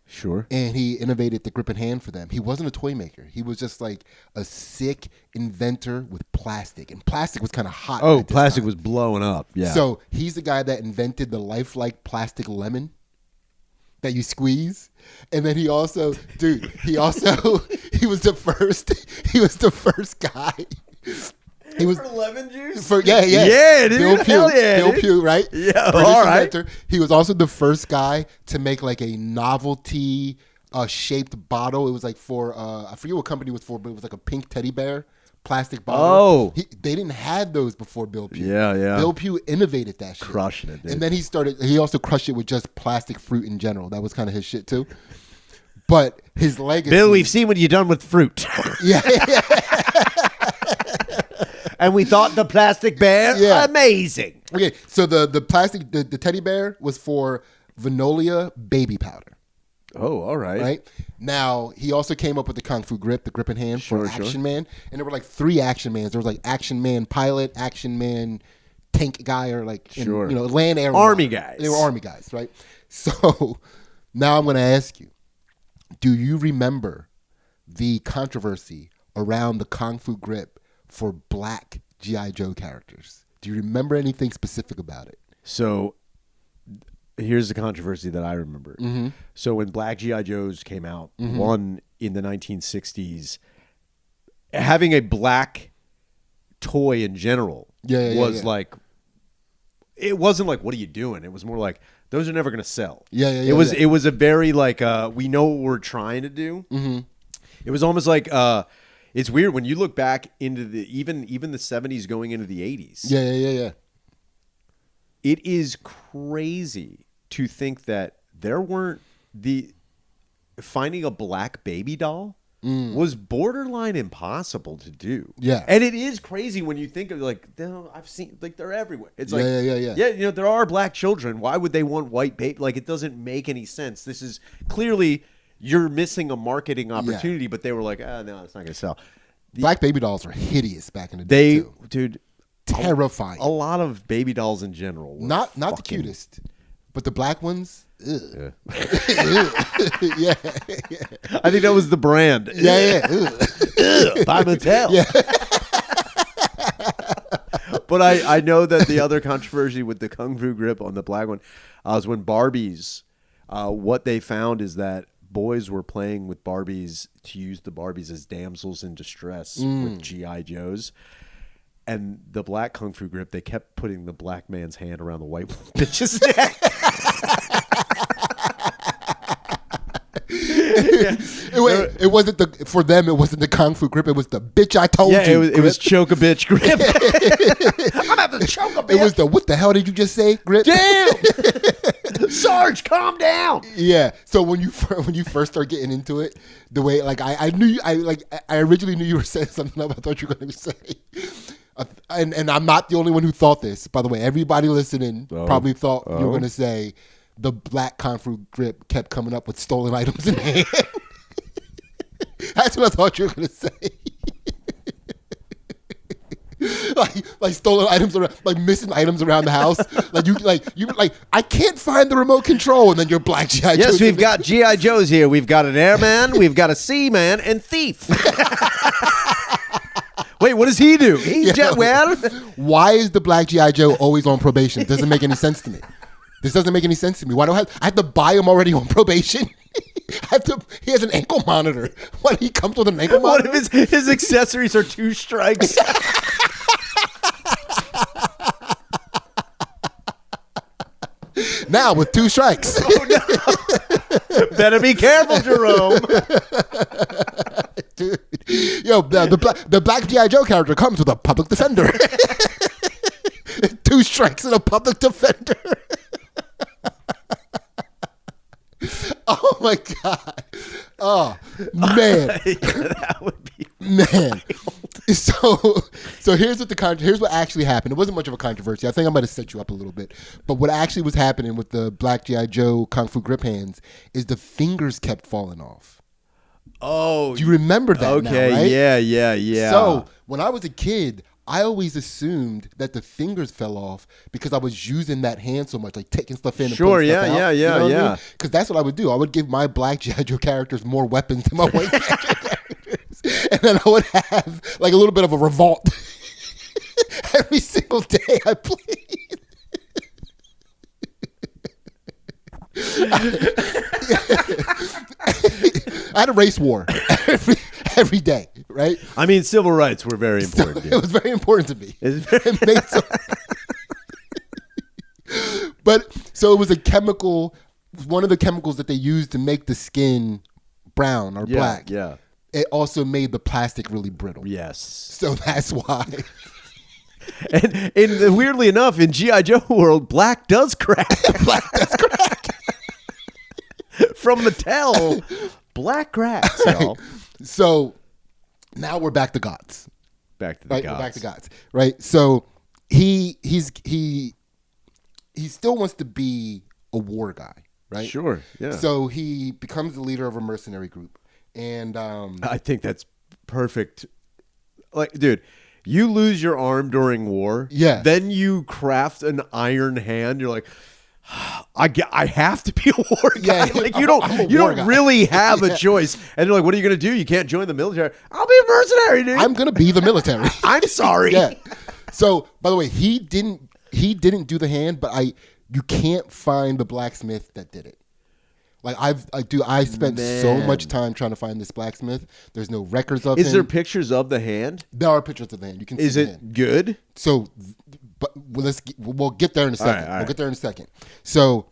Sure. And he innovated the grip and hand for them. He wasn't a toy maker. He was just like a sick inventor with plastic. And plastic was kind of hot. Oh, at this plastic time. was blowing up. Yeah. So he's the guy that invented the lifelike plastic lemon that you squeeze. And then he also, he was the first guy. He was for lemon juice? Yeah, dude. Bill Pugh, Hell yeah, Bill dude. Pugh, right? Yeah, British all right. inventor. He was also the first guy to make like a novelty shaped bottle. It was like for I forget what company it was for, but it was like a pink teddy bear plastic bottle. Oh. They didn't have those before Bill Pugh. Yeah. Bill Pugh innovated that shit. Crushing it, dude. And then he also crushed it with just plastic fruit in general. That was kind of his shit too. But his legacy. Bill, we've seen what you've done with fruit. Yeah. And we thought the plastic bear amazing. Okay, so the plastic, the teddy bear was for Vinolia baby powder. Oh, all right. Right? Now, he also came up with the Kung Fu grip, the grip in hand for Sure. Action Man. And there were like 3 Action Mans. There was like Action Man pilot, Action Man tank guy, or like, Sure. land, air. Army guys. They were army guys, right? So now I'm going to ask you, do you remember the controversy around the Kung Fu grip for black G.I. Joe characters? Do you remember anything specific about it? So here's the controversy that I remember. Mm-hmm. So when Black G.I. Joes came out, one in the 1960s, having a black toy in general was like, it wasn't like, what are you doing? It was more like, those are never going to sell. It was a very like, we know what we're trying to do. Mm-hmm. It was almost like, it's weird when you look back into the even the 70s going into the 80s. Yeah. It is crazy to think that there weren't finding a black baby doll was borderline impossible to do. Yeah. And it is crazy when you think of like, I've seen like they're everywhere. It's like Yeah, there are black children. Why would they want white baby? Like it doesn't make any sense. This is clearly you're missing a marketing opportunity, but they were like, no, it's not going to sell. Black baby dolls were hideous back in the day, too. Dude, Terrifying. a lot of baby dolls in general were Not the cutest, but the black ones. Ugh. Yeah. Yeah. I think that was the brand. Yeah. Ugh, by Mattel. Yeah. But I know that the other controversy with the Kung Fu grip on the black one was when Barbies, what they found is that boys were playing with Barbies to use the Barbies as damsels in distress with G.I. Joes. And the black Kung Fu grip, they kept putting the black man's hand around the white bitch's neck. It wasn't for them. It wasn't the Kung Fu grip. It was the bitch I told you. It was choke a bitch grip. I'm about to choke a bitch. It was the what the hell did you just say grip? Damn, Sarge, calm down. Yeah. So when you first start getting into it, the way like I knew I originally knew you were saying something else I thought you were going to say. And I'm not the only one who thought this. By the way, everybody listening probably thought you were going to say the black Kung Fu grip kept coming up with stolen items in hand. That's what I thought you were going to say. like stolen items around, like missing items around the house. You I can't find the remote control, and then you're black G.I. Joe. Yes, we've got G.I. Joes here. We've got an airman, we've got a seaman, and thief. Wait, what does he do? He's why is the black G.I. Joe always on probation? It doesn't make any sense to me. This doesn't make any sense to me. Why do I have to buy him already on probation? He has an ankle monitor. What, he comes with an ankle monitor? One of his accessories are 2 strikes. Now with 2 strikes. Oh, no. Better be careful, Jerome. Dude. Yo, the black G.I. Joe character comes with a public defender. 2 strikes and a public defender. Oh my God. Oh man. Yeah, that would be man. wild. So So here's what actually happened. It wasn't much of a controversy. I think I might have set you up a little bit. But what actually was happening with the Black G.I. Joe Kung Fu grip hands is the fingers kept falling off. Oh, do you remember that? Okay, now, right? Yeah. So when I was a kid, I always assumed that the fingers fell off because I was using that hand so much, like taking stuff in and putting stuff out. Yeah. Because that's what I would do. I would give my Black G.I. Joe characters more weapons than my white G.I. Joe characters. And then I would have like a little bit of a revolt every single day I played. I had a race war every day, right? I mean, civil rights were very important. So it was very important to me. It made but so it was a chemical, one of the chemicals that they used to make the skin brown or black. Yeah. It also made the plastic really brittle. Yes. So that's why. And weirdly enough, in G.I. Joe world, black does crack. Black does crack. From Mattel, black cracks, y'all. So now we're back to Gantt. Back to the Right, gods. we're back to Gantt. Right. So he still wants to be a war guy, right? Sure. Yeah. So he becomes the leader of a mercenary group, and I think that's perfect. Like, dude, you lose your arm during war. Yeah. Then you craft an iron hand. You're like, I have to be a war guy. Yeah, Like you I'm a don't war guy. really have a choice. And they're like, what are you gonna do? You can't join the military. I'll be a mercenary, dude. I'm gonna be the military. I'm sorry. Yeah. So by the way, he didn't do the hand, but you can't find the blacksmith that did it. Like I spent so much time trying to find this blacksmith. There's no records of him. Is there pictures of the hand? There are pictures of the hand. You can see Is the it hand. good? So, but we'll get there in a second. All right. We'll get there in a second. So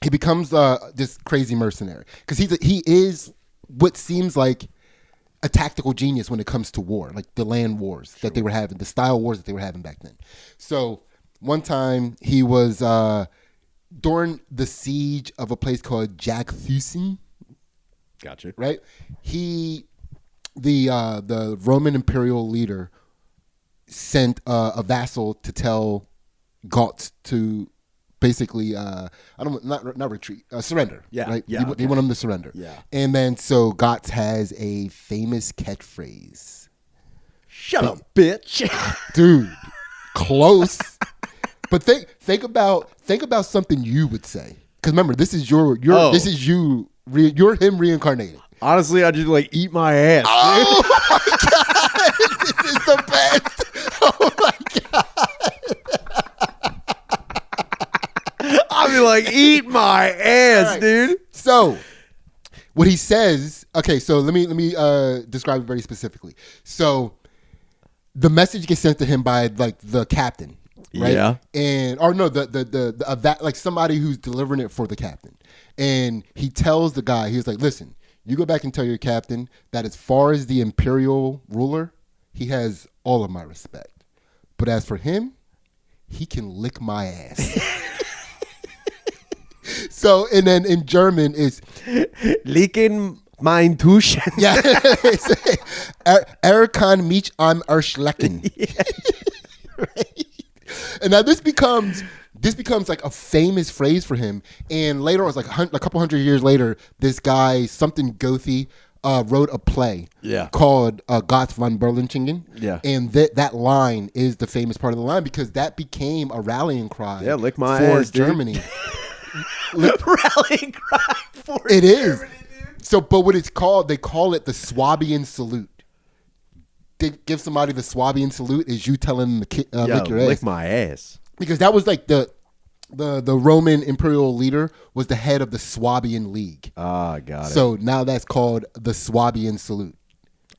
he becomes this crazy mercenary because he is what seems like a tactical genius when it comes to war, like the land wars that they were having, the style wars that they were having back then. So one time he was during the siege of a place called Jack Thusin. Gotcha. Right? The Roman imperial leader sent a vassal to tell Gantt to basically not retreat, surrender. Yeah, Right? yeah, They want him to surrender. Yeah. And then so Gantt has a famous catchphrase. Shut up, bitch. Dude, close. But think about something you would say. Because remember, this is you're him reincarnated. Honestly, I just like eat my ass. Oh my god, this is the best. Oh my god. I'll be like, eat my ass, Right. dude. So, what he says. Okay, so let me describe it very specifically. So, the message gets sent to him by like the captain, right? Yeah. Like somebody who's delivering it for the captain, and he tells the guy, he's like, listen, you go back and tell your captain that as far as the imperial ruler, he has all of my respect, but as for him, he can lick my ass. So, and then in German is Licken mein Tuschen. yeah, kann mich am Arsch lecken. Right? And now this becomes like a famous phrase for him. And later on, it's like a couple hundred years later, this guy, something Goethe, wrote a play called Gott von Berlichingen. Yeah. And that line is the famous part of the line because that became a rallying cry lick my for ass, dude. Germany. Rallying cry for It is. Germany, dude. So, but what it's called, they call it the Swabian salute. They give somebody the Swabian salute is you telling them to lick your ass. Lick my ass. Because that was like the Roman imperial leader was the head of the Swabian League. Ah, got it. So now that's called the Swabian salute.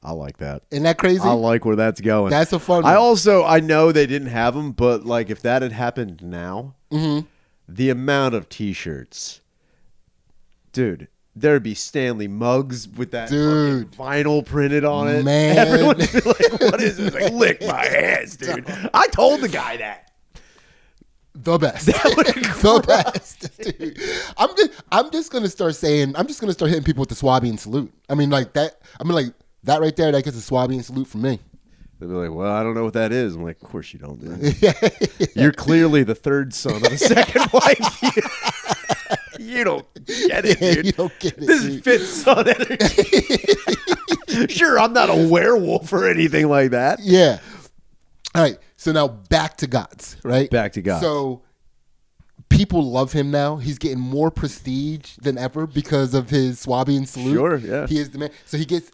I like that. Isn't that crazy? I like where that's going. That's a fun I one. know they didn't have them, but like if that had happened now, the amount of T-shirts, dude, there'd be Stanley mugs with that Dude. fucking vinyl printed on it. Man. Everyone'd be like, "What is this?" Like, lick my ass, dude. I told the guy that. The best. The best. Dude. I'm just gonna start hitting people with the Swabian salute. I mean like that right there, that gets a Swabian salute from me. They'll be like, well, I don't know what that is. I'm like, of course you don't, dude. You're clearly the third son of the second wife. You don't get it, dude. You don't get it. This is fifth son energy. Sure, I'm not a werewolf or anything like that. Yeah. All right. So now back to Gantt, right? Back to Gantt. So people love him now. He's getting more prestige than ever because of his Swabian salute. Sure, yeah. He is the man. So he gets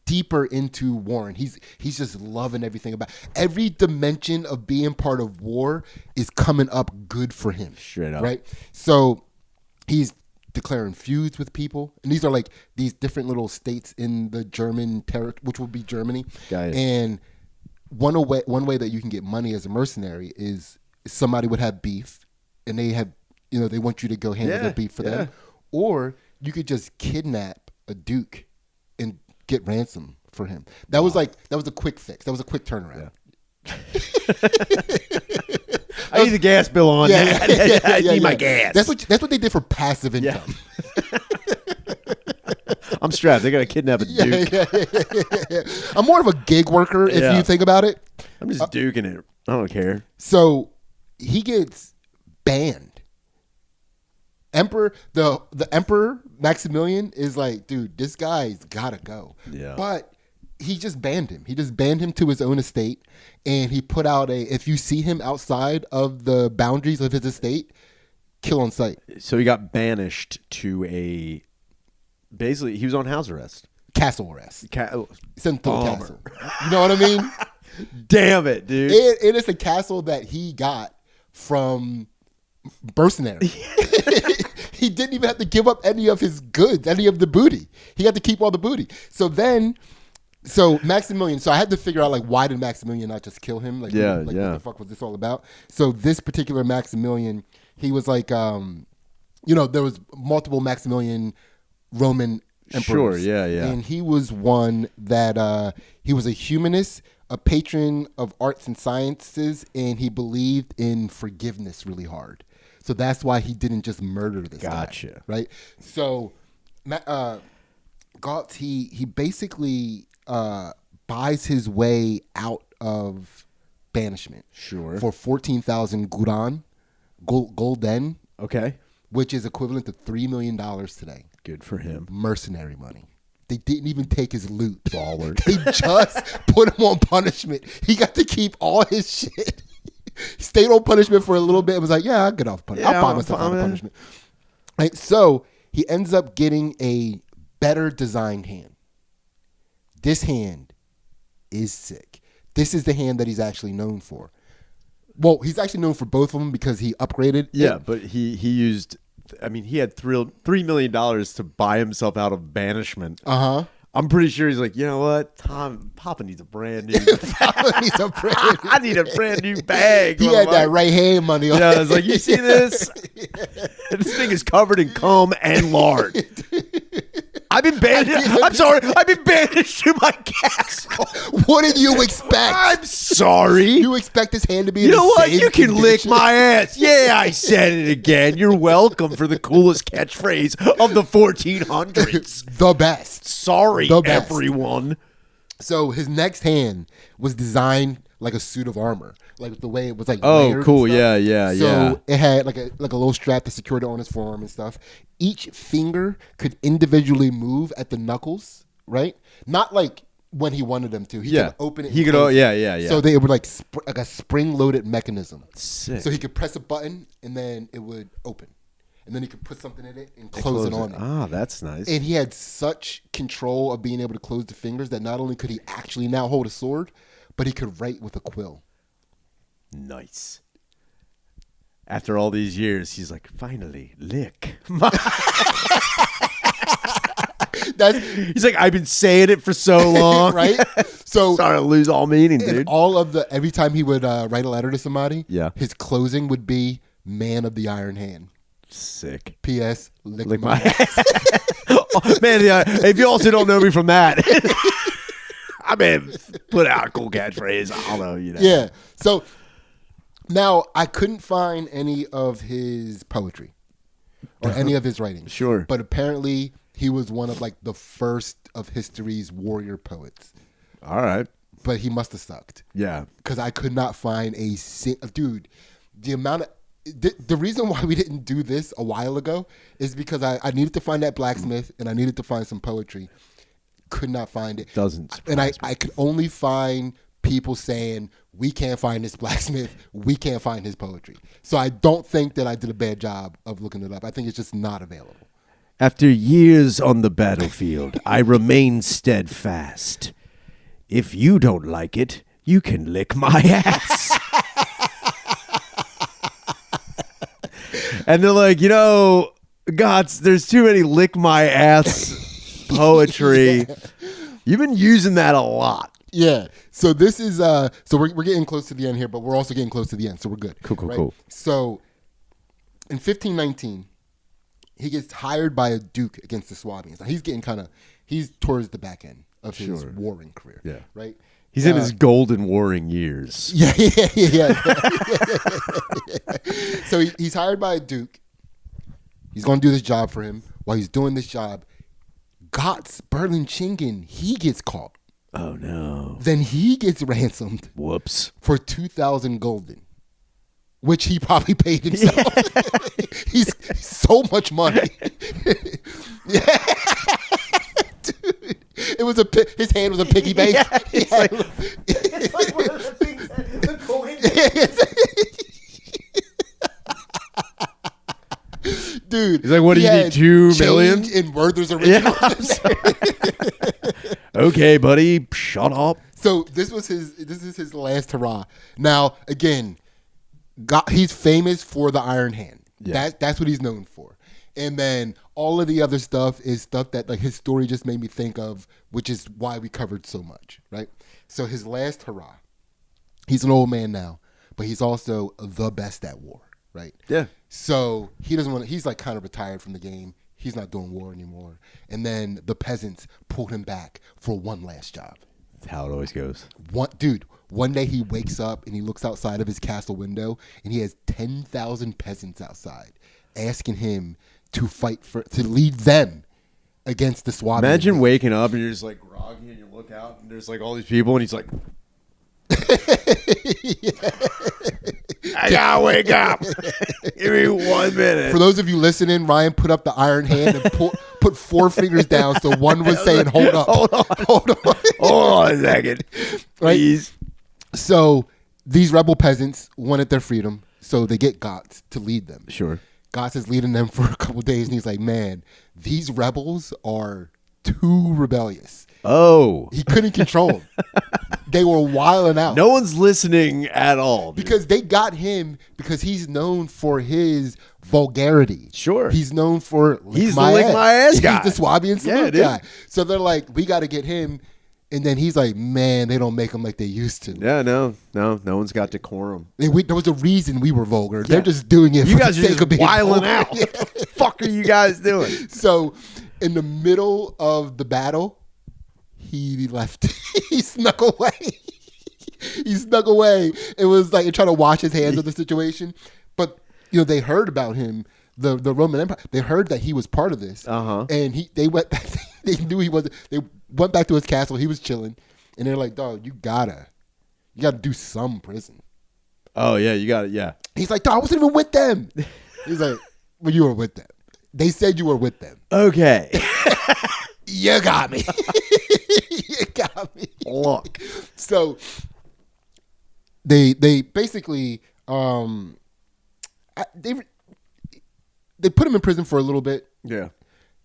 deeper into Warren. He's just loving everything about every dimension of being part of war is coming up good for him. Straight up. Right? So he's declaring feuds with people. And these are like these different little states in the German territory, which will be Germany. Got it. And one way that you can get money as a mercenary is somebody would have beef and they have, they want you to go handle their beef for them. Or you could just kidnap a duke and get ransom for him. That was a quick fix. That was a quick turnaround. Yeah. I need the gas bill on that. I need my gas. That's what they did for passive income. Yeah. I'm strapped. They got to kidnap a duke. Yeah. I'm more of a gig worker if you think about it. I'm just duking it. I don't care. So he gets banned. The Emperor Maximilian is like, dude, this guy's gotta go. Yeah. But he just banned him. He just banned him to his own estate, and he put out if you see him outside of the boundaries of his estate, kill on sight. So he got banished to basically he was on house arrest. Castle arrest. Sent to the Bummer. castle. You know what I mean? Damn it, dude. It is a castle that he got from mercenary. He didn't even have to give up any of his goods, any of the booty. He had to keep all the booty. So Maximilian, I had to figure out why did Maximilian not just kill him? What the fuck was this all about? So this particular Maximilian, he was there was multiple Maximilian Roman emperors. Sure, yeah. And he was one that he was a humanist, a patron of arts and sciences, and he believed in forgiveness really hard. So that's why he didn't just murder this guy. Right? So Gantt, he basically buys his way out of banishment. Sure. For 14,000 gulden. Okay. Which is equivalent to $3 million today. Good for him. Mercenary money. They didn't even take his loot. Baller. They just put him on punishment. He got to keep all his shit. Stayed on punishment for a little bit. It was like, I'll get off punishment. I'll buy myself out of punishment. Right, so he ends up getting a better designed hand. This hand is sick. This is the hand that he's actually known for. Well, he's actually known for both of them because he upgraded. Yeah, but he used. I mean, he had $3 million to buy himself out of banishment. I'm pretty sure he's like, you know what, Papa needs a brand new. I need a brand new bag. He had that right hand money. Yeah, I was like, you see this? This thing is covered in cum and lard. I've been banished. I'm sorry. I've been banished to my castle. What did you expect? I'm sorry. You expect his hand to be? You know what? You can condition? lick my ass. Yeah, I said it again. You're welcome for the coolest catchphrase of the 1400s. The best. Sorry, the best. Everyone. So his next hand was designed like a suit of armor, like the way it was Oh, cool. Yeah. So it had like a little strap to secure it on his forearm and stuff. Each finger could individually move at the knuckles, right? Not like when he wanted them to. He could open it. He could. Yeah. So they were like a spring-loaded mechanism. Sick. So he could press a button and then it would open, and then he could put something in it and close it on it. Ah, that's nice. And he had such control of being able to close the fingers that not only could he actually now hold a sword, but he could write with a quill. Nice. After all these years, he's like, finally, lick. He's like, I've been saying it for so long. Right? So starting to lose all meaning, dude. Every time he would write a letter to somebody, yeah, his closing would be "Man of the Iron Hand." Sick. P.S. Lick my ass. Oh, man, if you also don't know me from that, I mean, put out a cool catchphrase. I don't know, Yeah. So now I couldn't find any of his poetry or any of his writings. Sure. But apparently he was one of the first of history's warrior poets. All right. but he must have sucked. Yeah. Because I could not find dude, the amount of, the reason why we didn't do this a while ago is because I needed to find that blacksmith and I needed to find some poetry. Could not find it. Doesn't surprise And me. I could only find people saying, we can't find this blacksmith, we can't find his poetry. So I don't think that I did a bad job of looking it up. I think it's just not available. After years on the battlefield, I remain steadfast. If you don't like it, you can lick my ass. And they're like, Gots, there's too many lick my ass poetry. Yeah. You've been using that a lot. Yeah. So this is so we're getting close to the end here, but we're also getting close to the end, so we're good. Cool. So in 1519, he gets hired by a duke against the Swabians. Now he's towards the back end of his warring career. Yeah. Right? He's in his golden warring years. Yeah. So he's hired by a duke. He's going to do this job for him. While he's doing this job, Gott's Berlin-Chingen, he gets caught. Oh, no. Then he gets ransomed. Whoops. For 2,000 gulden, which he probably paid himself. He's so much money. Yeah. Dude, it was his hand was a piggy bank. Yeah, it's like one of the things the coin. Dude, he's like, what do you need, 2 million? In Werther's original. Yeah, okay, buddy, shut up. So this is his last hurrah. Now, again, he's famous for the Iron Hand. Yeah. That's what he's known for. And then all of the other stuff is stuff that like his story just made me think of, which is why we covered so much, right? So his last hurrah, he's an old man now, but he's also the best at war, right? Yeah. So he's like kind of retired from the game. He's not doing war anymore. And then the peasants pulled him back for one last job. That's how it always goes. One day he wakes up and he looks outside of his castle window and he has 10,000 peasants outside asking him to lead them against the Swabian. Imagine waking up and you're just like groggy and you look out and there's like all these people and he's like, I gotta wake up. Give me 1 minute. For those of you listening, Ryan put up the iron hand and put 4 fingers down so one was saying, hold up. Hold on a second. Please. Right? So these rebel peasants wanted their freedom, so they get Gantt to lead them. Sure. Gantt is leading them for a couple days, and he's like, man, these rebels are too rebellious. Oh. He couldn't control them. They were wilding out. No one's listening at all. Dude. Because they got him because he's known for his vulgarity. Sure. He's known for lick my ass guy. He's the Swabian salute guy. So they're like, we got to get him. And then he's like, man, they don't make them like they used to. Yeah, no one's got decorum. There was a reason we were vulgar. Yeah. They're just doing it for the sake of being wilding out. What the fuck are you guys doing? So in the middle of the battle, he left. He snuck away. It was like trying to wash his hands of the situation. But they heard about him, the Roman Empire. They heard that he was part of this. And they went back. They knew he wasn't. They went back to his castle. He was chilling, and they're like, "Dog, you gotta do some prison." Oh yeah, you got it. Yeah. He's like, "Dog, I wasn't even with them." He's like, "Well, you were with them. They said you were with them." Okay. You got me. You got me. Look. So they basically they put him in prison for a little bit. Yeah.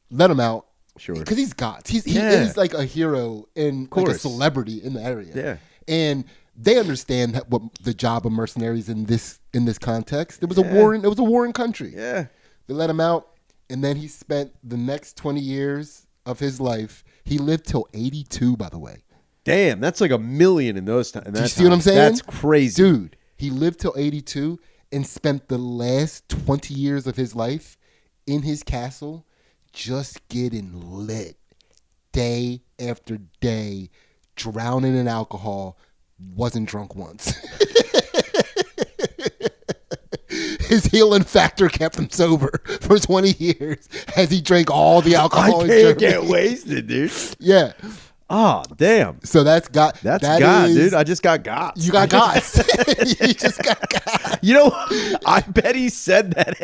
Let him out. Sure. Because he's Gantt. He is like a hero and like a celebrity in the area. Yeah. And they understand what the job of mercenaries in this context. There was a warring country. Yeah. They let him out, and then he spent the next 20 years of his life. He lived till 82, by the way. Damn, that's like 1 million in those times. Do you see what I'm saying? That's crazy. Dude, he lived till 82 and spent the last 20 years of his life in his castle just getting lit day after day, drowning in alcohol, wasn't drunk once. His healing factor kept him sober for 20 years as he drank all the alcohol. I can't get wasted, dude. Yeah. Oh, damn. So that's got. That's that God, is- dude. I just got got. You got gots. You just got gots. You know, I bet he said that.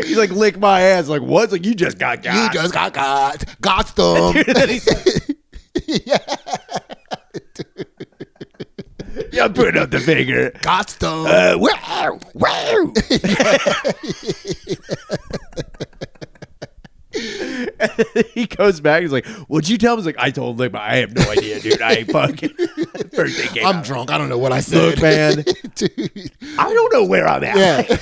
He's like, lick my ass. Like, what? It's like, you just got got. You just got gots. Gots them. Dude, then he's Yeah. yeah, put up the finger. Gots them. Wow, wow. And then he goes back. He's like, "What'd you tell him?" He's like, "I told him, but I have no idea, dude. I ain't fucking." First thing came I'm out. drunk. I don't know what I said. Look, man, Dude. I don't know where I'm at. Yeah.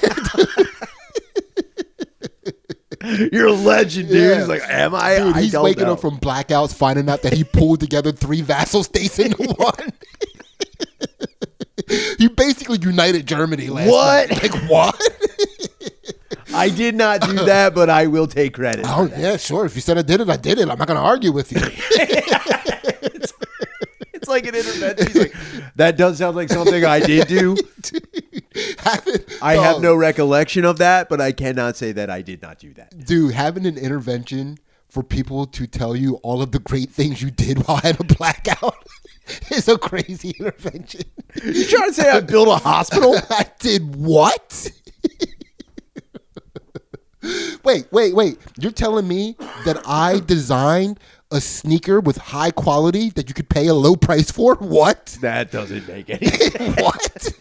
You're a legend, dude. Yeah. He's like, "Am I?" Dude, I he's don't waking know. up from blackouts, finding out that he pulled together 3 vassal states into one. He basically united Germany last What? night. Like, what? I did not do that, but I will take credit. Oh, yeah, sure. If you said I did it, I did it. I'm not going to argue with you. It's like an intervention. He's like, that does sound like something I did do. I have no recollection of that, but I cannot say that I did not do that. Dude, having an intervention for people to tell you all of the great things you did while in a blackout is a crazy intervention. You trying to say I built a hospital? I did what? Wait. You're telling me that I designed a sneaker with high quality that you could pay a low price for? What? That doesn't make any sense. What?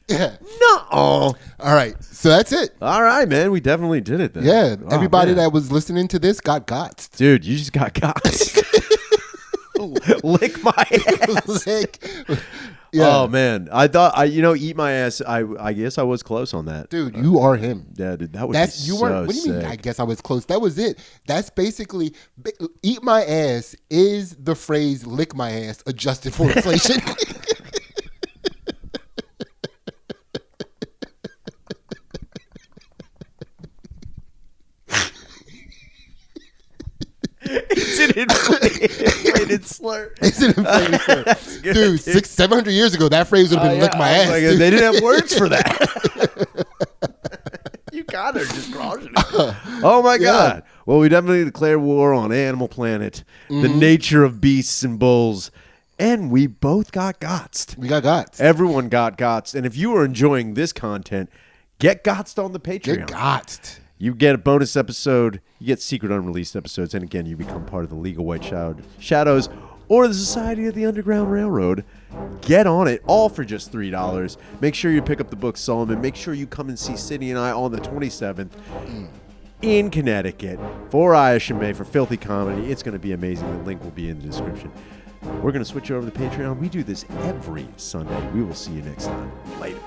Yeah. No. All right. So that's it. All right, man. We definitely did it then. Yeah. Oh, Everybody man. that was listening to this got gots. Dude, you just got caught. Lick my ass. Yeah. Oh man, I thought eat my ass. I guess I was close on that. Dude, you are him. Yeah, dude, that would That's be you so weren't. What do you mean? sick. I guess I was close. That was it. That's basically "eat my ass" is the phrase "lick my ass" adjusted for inflation. It's an inflated slur. It's an inflated slur. Good, Dude, 600-700 years ago, that phrase would have been "lick my ass." Like, dude. they didn't have words for that. You got her just crushing it. Oh my God. Well, we definitely declare war on Animal Planet, the nature of beasts and bulls, and we both got gotsed. We got gots. Everyone got gotsed. And if you are enjoying this content, get gotsed on the Get Patreon. gotsed. You get a bonus episode. You get secret unreleased episodes. And again, you become part of the League of White Shadows or the Society of the Underground Railroad. Get on it, all for just $3. Make sure you pick up the book Solomon. Make sure you come and see Sidney and I on the 27th in Connecticut for Ayash and May for Filthy Comedy. It's going to be amazing. The link will be in the description. We're going to switch over to Patreon. We do this every Sunday. We will see you next time. Later.